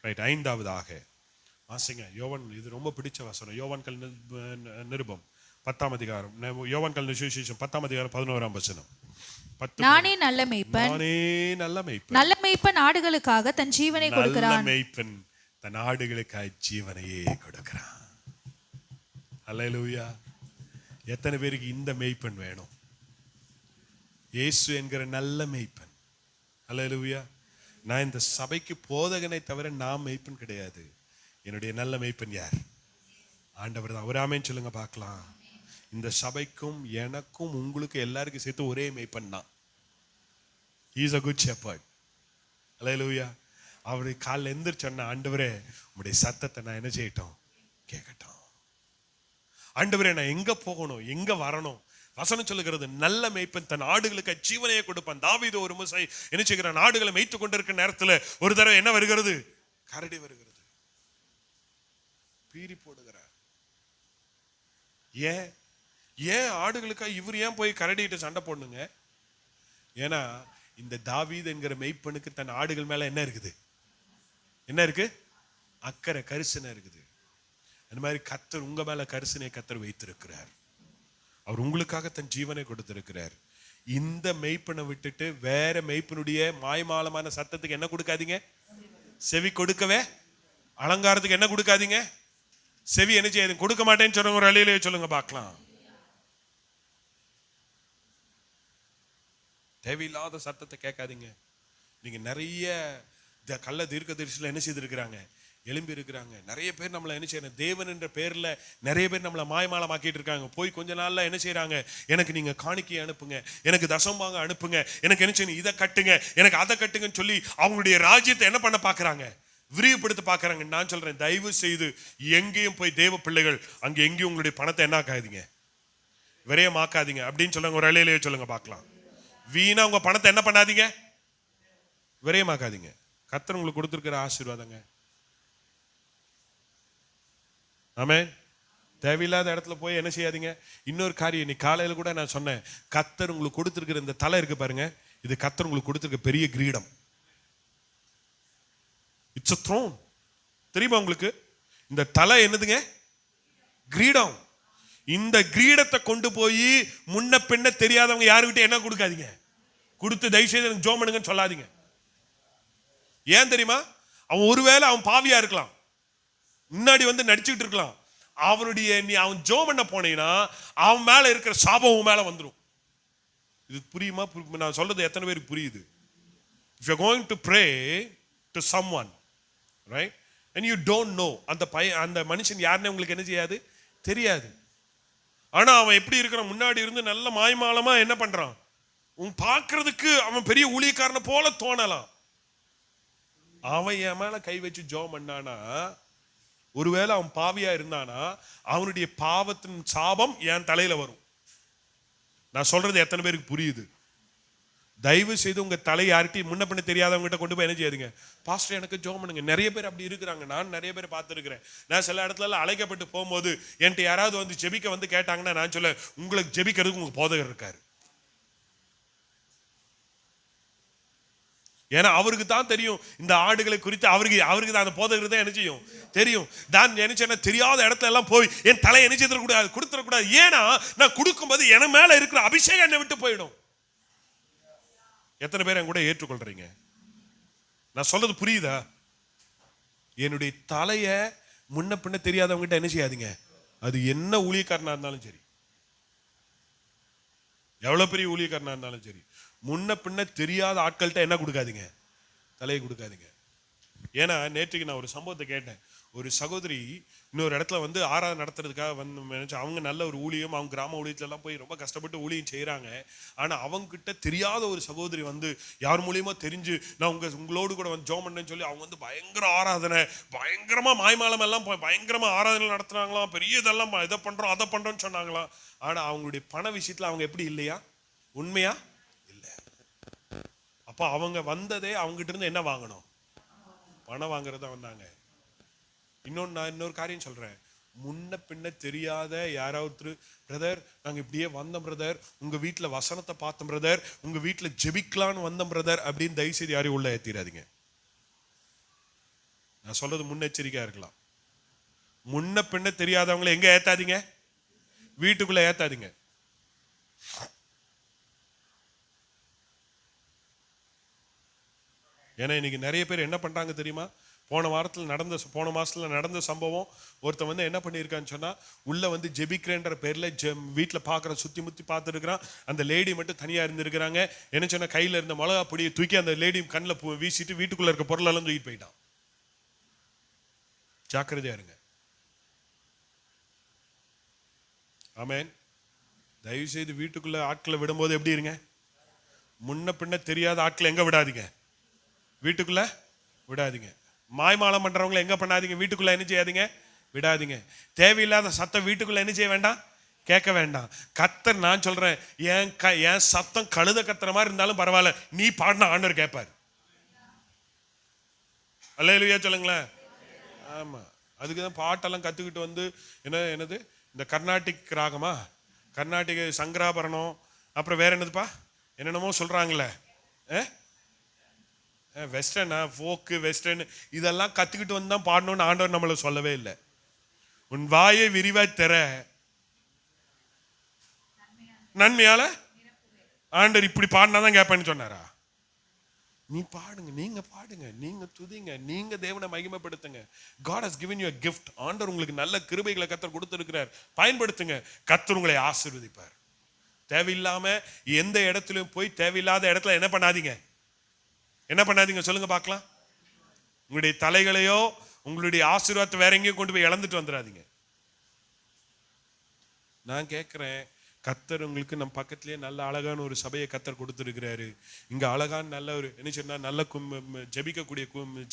Right. 5வதாக வாசிங்க யோவான். இது ரொம்ப பிடிச்ச வசனம். யோவான்கள் நிருபம் 10ஆம் அதிகாரம். யோவான்கள் சுவிசேஷம் 10ஆம் அதிகாரம் 11ஆம் வசனம். நானே நல்ல மேய்ப்பன். நானே நல்ல மேய்ப்பன். நல்ல மேய்ப்பன் ஆடுகளுக்காக தன் ஜீவனை கொடுக்கிறான். நல்ல மேய்ப்பன் தன் ஆடுகளுக்காக ஜீவனையே கொடுக்கிறான். அல்லேலூயா. எத்தனை பேருக்கு இந்த மேய்ப்பன் வேணும்? இயேசு என்கிற நல்ல மேய்ப்பன். அல்லேலூயா. நான் இந்த சபைக்கு போதகனை தவிர நான் மேய்ப்பன் கிடையாது. என்னுடைய நல்ல மேய்ப்பன் யார்? ஆண்டவர் தான். ஒரு ஆமென் சொல்லுங்க பார்க்கலாம். இந்த சபைக்கும் எனக்கும் உங்களுக்கு எல்லாருக்கும் சேர்த்து ஒரே மேய்ப்பன் தான். He is a good shepherd. அல்லேலூயா. அவரு காலைல எந்திரிச்சோன்னா, ஆண்டவரே உங்களுடைய சத்தத்தை நான் என்ன செய்யட்டும், கேட்கட்டும். ஆண்டவரே நான் எங்க போகணும், எங்க வரணும்? வசனம் சொல்லுகிறது, நல்ல மேய்ப்பன் தன் ஆடுகளுக்கு ஜீவனையை கொடுப்பான். தாவீது ஒரு முறை என்ன செய்கிறான், ஆடுகளை மேய்த்து கொண்டிருக்கிற நேரத்தில் ஒரு தடவை என்ன வருகிறது, கரடி வருகிறது, பீறி போடுகிறார். ஏன் ஆடுகளுக்கா இவர் ஏன் போய் கரடிகிட்ட சண்டை போடணுங்க? ஏன்னா இந்த தாவீது என்கிற மெய்ப்பனுக்கு தன் ஆடுகள் மேல என்ன இருக்குது, என்ன இருக்கு, அக்கறை, கரிசனை இருக்குது. அந்த மாதிரி கர்த்தர் உங்க மேல கரிசனை கர்த்தர் வைத்திருக்கிறார். அவர் உங்களுக்காக தன் ஜீவனை கொடுத்திருக்கிறார். இந்த மெய்ப்பனை விட்டுட்டு வேற மெய்ப்பனுடைய மாய்மாலமான சத்தத்துக்கு என்ன கொடுக்காதீங்க, செவி கொடுக்கவே. அலங்காரத்துக்கு என்ன கொடுக்காதீங்க, செவி என்ன செய்யாது, கொடுக்க மாட்டேன்னு சொல்லுங்க. ஒரு அழியிலேயே சொல்லுங்க பார்க்கலாம். தேவையில்லாத சத்தத்தை கேட்காதீங்க. நீங்க நிறைய கள்ள தீர்க்க தரிசில என்ன செய்திருக்கிறாங்க, எழும்பி இருக்கிறாங்க. நிறைய பேர் நம்மளை என்ன செய்யறாங்க, தேவன் என்ற பேர்ல நிறைய பேர் நம்மளை மாயமாலமாக்கிட்டு இருக்காங்க. போய் கொஞ்ச நாள்ல என்ன செய்யறாங்க, எனக்கு நீங்க காணிக்கையை அனுப்புங்க, எனக்கு தசம்பாங்க அனுப்புங்க, எனக்கு என்ன செய்யணும், இதை கட்டுங்க, எனக்கு அதை கட்டுங்கன்னு சொல்லி அவங்களுடைய ராஜ்யத்தை என்ன பண்ண பாக்குறாங்க, விரிவுபடுத்த பாக்குறாங்க. நான் சொல்றேன், தயவு செய்து எங்கேயும் போய் தேவ பிள்ளைகள் அங்க எங்கேயும் உங்களுடைய பணத்தை என்ன ஆக்காதீங்க, விரயமாக்காதீங்க அப்படின்னு சொல்லுங்க. ஒரு அலையிலேயே சொல்லுங்க பார்க்கலாம். வீணா உங்க பணத்தை என்ன பண்ணாதீங்க, விரயமாக்காதீங்க. கர்த்தர் உங்களுக்கு கொடுத்திருக்கிற ஆசீர்வாதங்க. ஆமென். தேவையில்லாத இடத்துல போய் என்ன செய்யாதீங்க. இன்னொரு காரியம், நீ காலையில கூட நான் சொன்னேன், கர்த்தர் உங்களுக்கு கொடுத்திருக்கிற இந்த தலை இருக்கு பாருங்க, இது கர்த்தர் உங்களுக்கு கொடுத்திருக்க பெரிய கிரீடம். It's a throne. தெரியுமா உங்களுக்கு? இந்த தலை என்னதுங்க, கிரீடம். இந்த கிரீடத்தை கொண்டு போய் முன்ன பின்ன தெரியாதவங்க யாருக்கிட்ட என்ன கொடுக்காதீங்க, கொடுத்து தயவு செய்து எனக்கு ஜோம் பண்ணுங்கன்னு சொல்லாதீங்க. ஏன் தெரியுமா? அவன் ஒருவேளை அவன் பாவியா இருக்கலாம், முன்னாடி வந்து நடிச்சுட்டு இருக்கலாம். நீ அவன் ஜோம் பண்ண போனீங்கன்னா அவன் மேல இருக்கிற சாபம் உன் மேல வந்துடும். இது புரியுமா? நான் சொல்றது எத்தனை பேருக்கு புரியுது? If you're going to pray to someone, right, and you don't know, அந்த மனுஷன் யாருன்னு உங்களுக்கு என்ன செய்யாது, தெரியாது. ஆனா அவன் எப்படி இருக்கிறான், முன்னாடி இருந்து நல்ல மாய்மாலமா என்ன பண்றான், உன் பார்க்கறதுக்கு அவன் பெரிய ஊழியக்காரனை போல தோணலாம். அவன் என் மேல கை வச்சு ஜோம் பண்ணானா, ஒருவேளை அவன் பாவியா இருந்தானா, அவனுடைய பாவத்தின் சாபம் என் தலையில வரும். நான் சொல்றது எத்தனை பேருக்கு புரியுது? தயவு செய்து உங்க தலை யார்கிட்டையும் முன்ன பின்ன தெரியாதவங்க கொண்டு போய் என்ன செய்யாதீங்க, பாஸ்டர் எனக்கு ஜோம் பண்ணுங்க. நிறைய பேர் அப்படி இருக்கிறாங்க, நான் நிறைய பேர் பார்த்துருக்கிறேன். நான் சில இடத்துல அழைக்கப்பட்டு போகும்போது என்கிட்ட யாராவது வந்து ஜெபிக்க வந்து கேட்டாங்கன்னா நான் சொல்ல, உங்களுக்கு ஜெபிக்கிறதுக்கு உங்களுக்கு போதகர் இருக்காரு. ஏன்னா அவருக்கு தான் தெரியும் இந்த ஆடுகளை குறித்து, அவருக்கு தான் அந்த போதகர் தான் என்ன செய்யும் தெரியும். தான் நினைச்சேன்னா தெரியாத இடத்துல எல்லாம் போய் என் தலை என்ன செய்யக்கூடாது, கொடுத்துடக்கூடாது. ஏன்னா நான் கொடுக்கும்போது என் மேல இருக்கிற அபிஷேகம் என்னை விட்டு போயிடும். எத்தனை பேர் என் கூட ஏற்றுக்கொள்றீங்க? நான் சொல்றது புரியுதா? என்னுடைய தலைய முன்ன பின்ன தெரியாதவங்க கிட்ட என்ன செய்யாதீங்க. அது என்ன ஊழியக்காரனா இருந்தாலும் சரி, எவ்வளவு பெரிய ஊழியக்காரனா இருந்தாலும் சரி, முன்ன பின்ன தெரியாத ஆட்கள்கிட்ட என்ன கொடுக்காதீங்க, தலையை கொடுக்காதீங்க. ஏன்னா நேற்றுக்கு நான் ஒரு சம்பவத்தை கேட்டேன். ஒரு சகோதரி இன்னொரு இடத்துல வந்து ஆராதனை நடத்துறதுக்காக வந்து அவங்க நல்ல ஒரு ஊழியம், அவங்க கிராம ஊழியத்துலலாம் போய் ரொம்ப கஷ்டப்பட்டு ஊழியம் செய்கிறாங்க. ஆனால் அவங்ககிட்ட தெரியாத ஒரு சகோதரி வந்து யார் மூலியமா தெரிஞ்சு நான் உங்களோடு கூட வந்து ஜோம் பண்ணேன்னு சொல்லி அவங்க வந்து பயங்கர ஆராதனை, பயங்கரமாக மாய்மாலம் எல்லாம் பயங்கரமாக ஆராதனை நடத்துனாங்களாம், பெரிய இதெல்லாம் இதை பண்ணுறோம் அதை பண்ணுறோன்னு சொன்னாங்களாம். ஆனால் அவங்களுடைய பண விஷயத்தில் அவங்க எப்படி இல்லையா, உண்மையா இல்லை. அப்போ அவங்க வந்ததே அவங்ககிட்ட இருந்து என்ன வாங்கணும், பணம் வாங்குறதா வந்தாங்க. நான் இன்னொரு காரியம் சொல்றேன், முன்ன பின்ன தெரியாத யாராவது, பிரதர் நாங்க இப்படியே வந்தோம் பிரதர், உங்க வீட்டுல வசனத்தை பார்த்தோம் பிரதர், உங்க வீட்டுல ஜெபிக்கலான்னு வந்தோம் பிரதர் அப்படின்னு தயவு செய்து யாரையும் உள்ள ஏத்திராதீங்க. நான் சொல்றது முன்னெச்சரிக்கையா இருக்கலாம். முன்ன பின்ன தெரியாதவங்களை எங்க ஏத்தாதீங்க, வீட்டுக்குள்ள ஏத்தாதீங்க. ஏன்னா இன்னைக்கு நிறைய பேர் என்ன பண்றாங்க தெரியுமா? போன மாசத்துல நடந்த சம்பவம், ஒருத்தன் வந்து என்ன பண்ணியிருக்கான்னு சொன்னா, உள்ள வந்து ஜெபிக்கிறேன்ற பேர்ல வீட்டுல பாக்குற சுத்தி முத்தி பார்த்து இருக்கிறான். அந்த லேடி மட்டும் தனியா இருந்திருக்கிறாங்க. என்ன சொன்னா, கையில இருந்த மிளகா பொடியை தூக்கி அந்த லேடி கண்ணில் வீசிட்டு வீட்டுக்குள்ள இருக்க பொருள் எல்லாம் தூக்கிட்டு போயிட்டான். ஜாக்கிரதையா இருங்க. ஆமென். தயவு செய்து வீட்டுக்குள்ள ஆட்களை விடும்போது எப்படி இருங்க, முன்ன பின்ன தெரியாத ஆட்களை எங்க விடாதீங்க, வீட்டுக்குள்ள விடாதீங்க. மாய்மாலம் பண்றவங்களை எங்க பண்ணாதீங்க, வீட்டுக்குள்ள என்ன செய்யாதீங்க, விடாதீங்க. தேவையில்லாத சத்தம் வீட்டுக்குள்ள என்ன செய்ய வேண்டாம், கேட்க வேண்டாம். கத்தர், நான் சொல்றேன், என் சத்தம் கழுத கத்துற மாதிரி இருந்தாலும் பரவாயில்ல, நீ பாடின ஆண்டவர் கேட்பார். அல்லேலூயா சொல்லுங்களேன். ஆமா, அதுக்குதான் பாட்டெல்லாம் கத்துக்கிட்டு வந்து என்னது இந்த கர்நாடிக் ராகமா, கர்நாடிக் சங்கராபரணம், அப்புறம் வேற என்னதுப்பா என்னென்னமோ சொல்றாங்களே, வெஸ்டர்னா ஃபோக்கு வெஸ்டர்ன், இதெல்லாம் கத்துக்கிட்டு வந்து தான் பாடணும்னு ஆண்டவர் நம்மள சொல்லவே இல்லை. உன் வாயை விரிவாய் தர நன்மையால ஆண்டவர் இப்படி பாடினாதான் கேட்பேன்னு சொன்னாரா? நீ பாடுங்க, நீங்க பாடுங்க, நீங்க துதிங்க, நீங்க தேவனை மகிமைப்படுத்துங்க. God has given you a gift. ஆண்டவர் உங்களுக்கு நல்ல கிருபைகளை கர்த்தர் கொடுத்திருக்கிறார், பயன்படுத்துங்க. கர்த்தர் உங்களை ஆசீர்வதிப்பார். தேவையில்லாம எந்த இடத்துலயும் போய் தேவையில்லாத இடத்துல என்ன பண்ணாதீங்க, என்ன பண்ணாதீங்க சொல்லுங்க பார்க்கலாம். உங்களுடைய தலைகளையோ உங்களுடைய ஆசீர்வாதத்தை வேற எங்கேயும் கொண்டு போய் இழந்துட்டு வந்துடாதீங்க. நான் கேட்கிறேன், கத்தர் உங்களுக்கு நம்ம பக்கத்திலேயே நல்ல அழகான ஒரு சபையை கத்தர் கொடுத்துருக்கிறாரு. இங்க அழகான நல்ல ஒரு என்ன சொன்னா நல்ல ஜபிக்கக்கூடிய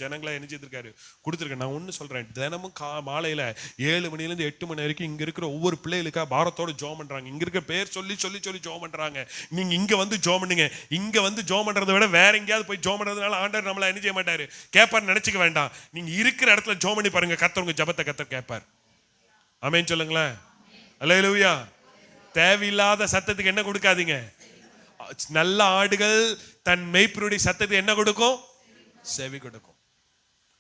ஜனங்களா என்ன செய்திருக்காரு, கொடுத்துருக்காரு. நான் ஒண்ணு சொல்றேன், தினமும் மாலையில 7 மணிலேருந்து 8 மணி வரைக்கும் இங்க இருக்கிற ஒவ்வொரு பிள்ளைகளுக்கா பாரத்தோட ஜோம் பண்றாங்க. இங்க இருக்கிற பேர் சொல்லி சொல்லி சொல்லி ஜோம் பண்றாங்க. நீங்க இங்க வந்து ஜோம் பண்ணுங்க. இங்க வந்து ஜோம் பண்றதை விட வேற எங்கேயாவது போய் ஜோம் பண்றதுனால ஆண்டவர் நம்மள என்ன செய்ய மாட்டாரு, கேட்பார் நினைச்சுக்க வேண்டாம். நீங்க இருக்கிற இடத்துல ஜோம் பண்ணி பாருங்க, கத்தர் உங்க ஜபத்தை கத்தர் கேட்பார். ஆமென் சொல்லுங்களேன். அல்லேலூயா. தேவையில்லாத சத்தத்துக்கு என்ன கொடுக்காதீங்க. நல்ல ஆடுகள் தன் மேய்ப்பனுடைய சத்தத்தை என்ன கொடுக்கும், செவி கொடுக்கும்.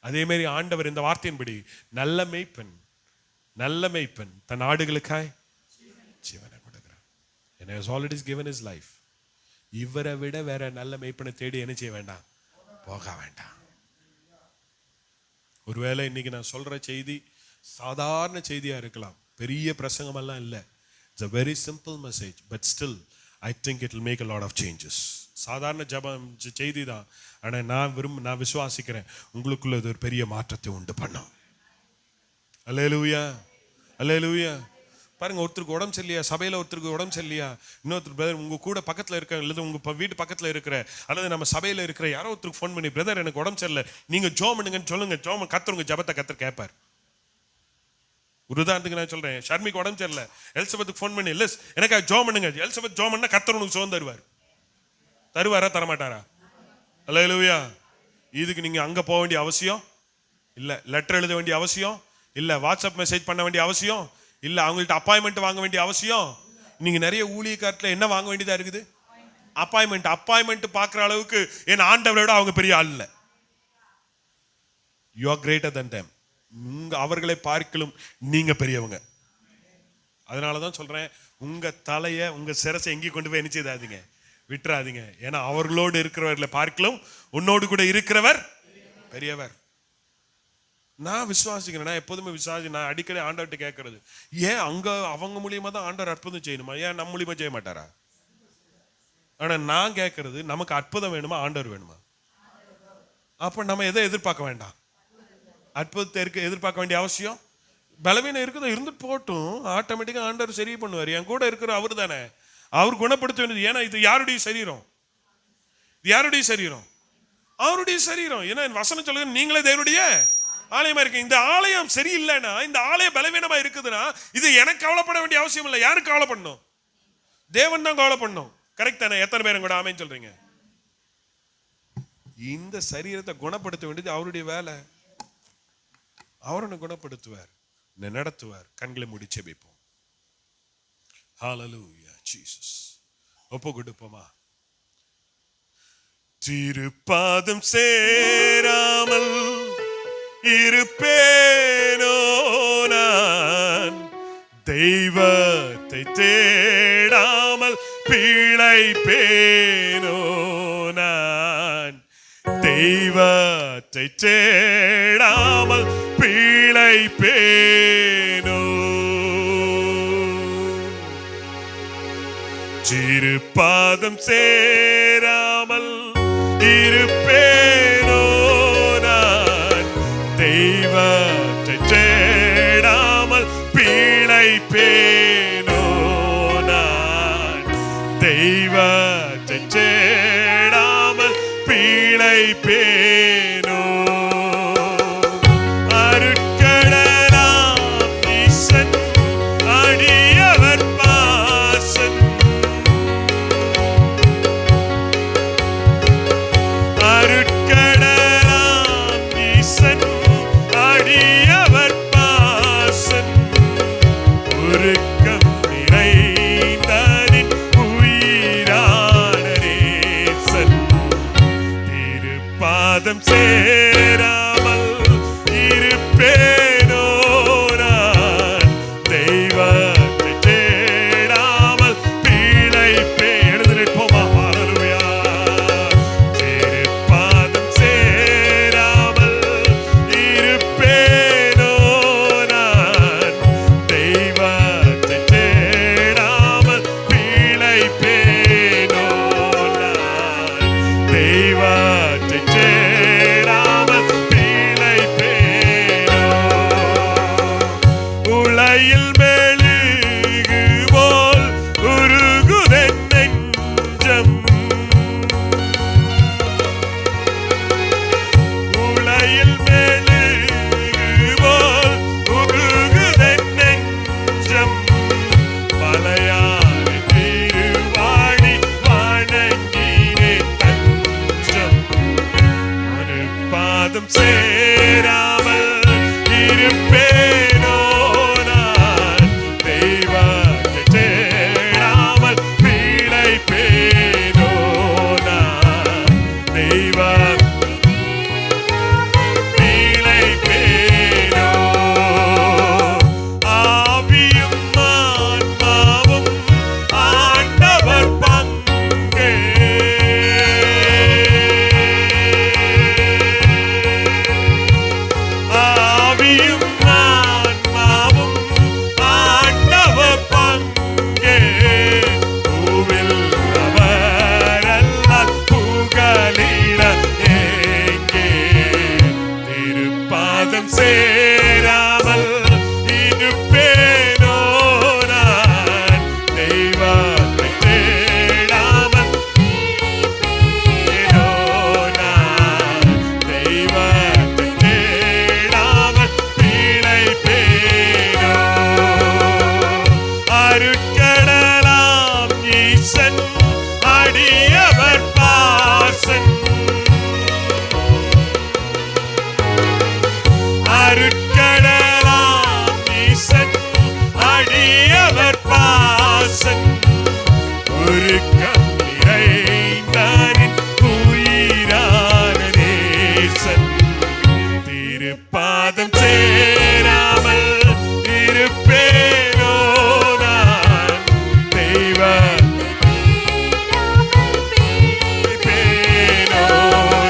அதே மாதிரி ஆண்டவர் இந்த வார்த்தையின்படி நல்ல மேய்ப்பன், நல்ல மேய்ப்பன் தன் ஆடுகளுக்காய் ஜீவனை கொடுக்கிறார். And he has already given his life. இவரை விட வேற நல்ல மேய்ப்பனை தேடி என்ன செய்ய வேண்டாம், போக வேண்டாம். ஒருவேளை இன்னைக்கு நான் சொல்ற செய்தி சாதாரண செய்தியா இருக்கலாம், பெரிய பிரசங்கம் எல்லாம் இல்லை. It's a very simple message, but still I think it will make a lot of changes. சாதாரண ஜபம் செய்தி தான், ஆனா நான் விசுவாசிக்கிறேன் உங்களுக்குள்ள இது ஒரு பெரிய மாற்றத்தை உண்டு பண்ணும். அல்லேலூயா, அல்லேலூயா. பாருங்க, ஒருத்தருக்கு உடம்பு சரியில்லையா, சபையில ஒருத்தருக்கு உடம்பு சரியில்லையா, இன்னொருத்தர் பிரதர் உங்க கூட பக்கத்துல இருக்க அல்லது உங்க வீட்டு பக்கத்துல இருக்கிற அல்லது நம்ம சபையில இருக்கிற யாரோ ஒருத்தருக்கு ஃபோன் பண்ணி, பிரதர் எனக்கு உடம்பு சரியில்லை, நீங்க ஜோம் பண்ணுங்கன்னு சொல்லுங்க. ஜோம் கத்தர் உங்க ஜபத்தை கத்தர் கேட்பார். ஒரு உதாரணத்துக்கு நான் சொல்றேன், ஷர்மிக்கு உடம்பு சரியில்லை, எலிசபெத்துக்கு ஃபோன் பண்ணி எலிஸ் எனக்கு ஜோம் பண்ணுங்க. எலிசபெத் ஜோம் பண்ணா கத்தர் உனக்கு சுகம் தருவார். தருவாரா தரமாட்டாரா? அல்லேலூயா. இதுக்கு நீங்க அங்க போக வேண்டிய அவசியம் இல்ல, லெட்டர் எழுத வேண்டிய அவசியம் இல்ல, வாட்ஸ்அப் மெசேஜ் பண்ண வேண்டிய அவசியம் இல்ல, அவங்கள்ட்ட அப்பாயின்மெண்ட் வாங்க வேண்டிய அவசியம். நீங்க நிறைய ஊழியக்காரத்துல என்ன வாங்க வேண்டியதா இருக்குது, அப்பாயின்மெண்ட். அப்பாயின்மெண்ட் பாக்குற அளவுக்கு என் ஆண்டவரை விட அவங்க பெரிய ஆள் இல்ல. You are greater than them. அவர்களை பார்க்கலும் நீங்க பெரியவங்க. அதனாலதான் சொல்றேன், உங்க தலைய உங்க சிரசை எங்கேயும் கொண்டு போய் என்ன செய்யாதீங்க, விட்டுறாதீங்க. ஏன்னா அவர்களோடு இருக்கிறவர்களை பார்க்கலும் உன்னோடு கூட இருக்கிறவர் பெரியவர். நான் விசுவாசிக்கிறேன், நான் எப்போதுமே நான் அடிக்கடி ஆண்டவர்கிட்ட கேட்கறது, ஏன் அங்க அவங்க மூலியமா தான் ஆண்டவர் அற்புதம் செய்யணுமா, ஏன் நம்ம மூலியமா செய்ய மாட்டாரா? ஆனா நான் கேட்கறது, நமக்கு அற்புதம் வேணுமா ஆண்டவர் வேணுமா? அப்ப நம்ம எதை எதிர்பார்க்க வேண்டாம், அற்புதத்தை எதிர்பார்க்க வேண்டிய அவசியம் பலவீனம் இருக்குதோ இருந்துட்டு போட்டும், ஆட்டோமேட்டிக்கா ஆண்டவர் சரி பண்ணுவார். என் கூட இருக்கிற அவர் தானே, அவர் குணப்படுத்த வேண்டியது. ஏன்னா இது யாருடைய சரீரம், இது யாருடைய சரீரம், அவருடைய சரீரம். ஏன்னா வசனம் சொல்லுங்க, நீங்களே தேவனுடைய ஆலயமா இருக்கு. இந்த ஆலயம் சரியில்லைன்னா, இந்த ஆலயம் பலவீனமா இருக்குதுன்னா, இது எனக்கு கவலைப்பட வேண்டிய அவசியம் இல்லை. யாருக்கு கவலைப்படணும்? தேவன் தான் கவலைப்படணும். கரெக்ட் தானே? எத்தனை பேரும் கூட ஆமென் சொல்றீங்க? இந்த சரீரத்தை குணப்படுத்த வேண்டியது அவருடைய வேலை. அவரை குணப்படுத்துவார், நடத்துவார். கண்களை மூடி ஜெபிப்போம். ஹல்லேலூயா ஜீசஸ். ஒப்பு கொடுப்போமா? திருப்பாதம் சேராமல் இருப்பேனோ நான், தெய்வத்தை தேடாமல் பிழைப்பேனோ நான், தெய்வத்தை தேடாமல் பிழைப்பேனோ. திருப்பாதம் சேராமல் இருப்பேனோ நான், தெய்வத்தை தேடாமல் பிழைப்பேனோ நான், தெய்வத்தை தேடாமல் பிழைப்பேனோ. திருப்பாதம் சேராமல் இருப்பேனோ நான், தெய்வத்தை தேடாமல் பிழைப்பேனோ நான், தெய்வம் பிழைப்பேனோ. ஆவியும் ஆன்மாவும் ஆண்டவர் பங்கே, ஆவியும் ஆன்மாவும் ஆண்டவர் பங்கே. பூவில் அவரல்லால் புகலிட எங்கே, திருப்பாதம் சேராமல் இருப்பேனோ நான், தெய்வத்தை தேடாமல் பிழைப்பேனோ நான், தெய்வத்தை தேடாமல் பிழைப்பேனோ. அருட்கடலாம் ஈசன் அடியவர் பாசன், அருட்கடலாம் ஈசன் அடியவர் பாசன், உருக்கம் நிறைந்தானின் உயிரான நேசன், திருப்பாதம் சேராமல் இருப்பேனோ நான், தெய்வத்தை பிழைப்பேனோ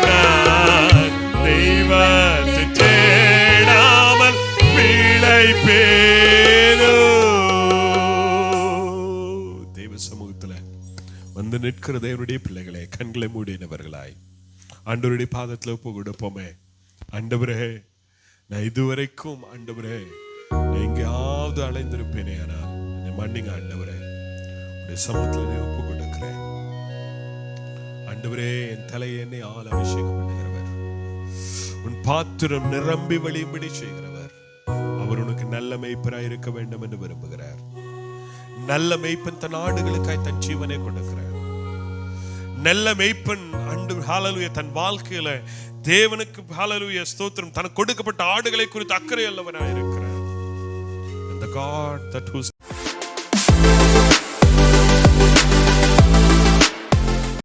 நான், தெய்வத்தை தேடாமல் பிழைப்பேனோ. தெய்வ சமூகத்துல வந்து நிற்கிற தேவனுடைய பிள்ளைகளே, கண்களை மூடினவர்களாய் ஆண்டவருடைய பாதத்துல ஒப்பு கொடுப்போமே. ஆண்டவரே, நான் இதுவரைக்கும் ஆண்டவரே நான் எங்கேயாவது அலைந்திருப்பேனே, ஆனால் என்னை மன்னிங்க ஆண்டவரே. உடைய சமூகத்துல நீ ஒப்பு கொடுக்கிறேன் ஆண்டவரே. என் தலையை என்னை ஆள் அபிஷேகம் பண்ணுகிறவர், உன் பாத்திரம் நிரம்பி வழியும்படி செய்கிறவர். அவர் உனக்கு நல்ல மேய்ப்பராய் இருக்க வேண்டும் என்று விரும்புகிறார். நல்ல மேய்ப்பன் தன் ஆடுகளுக்காய் தன் ஜீவனை கொடுக்கிறார். நல்ல மேய்ப்பன் ஹல்லேலூயா தன் வாழ்க்கையில தேவனுக்கு ஹல்லேலூயா ஸ்தோத்திரம் தனக்கு கொடுக்கப்பட்ட ஆடுகளை குறித்து அக்கறை உள்ளவனாய் இருக்கிறார். And the God that who's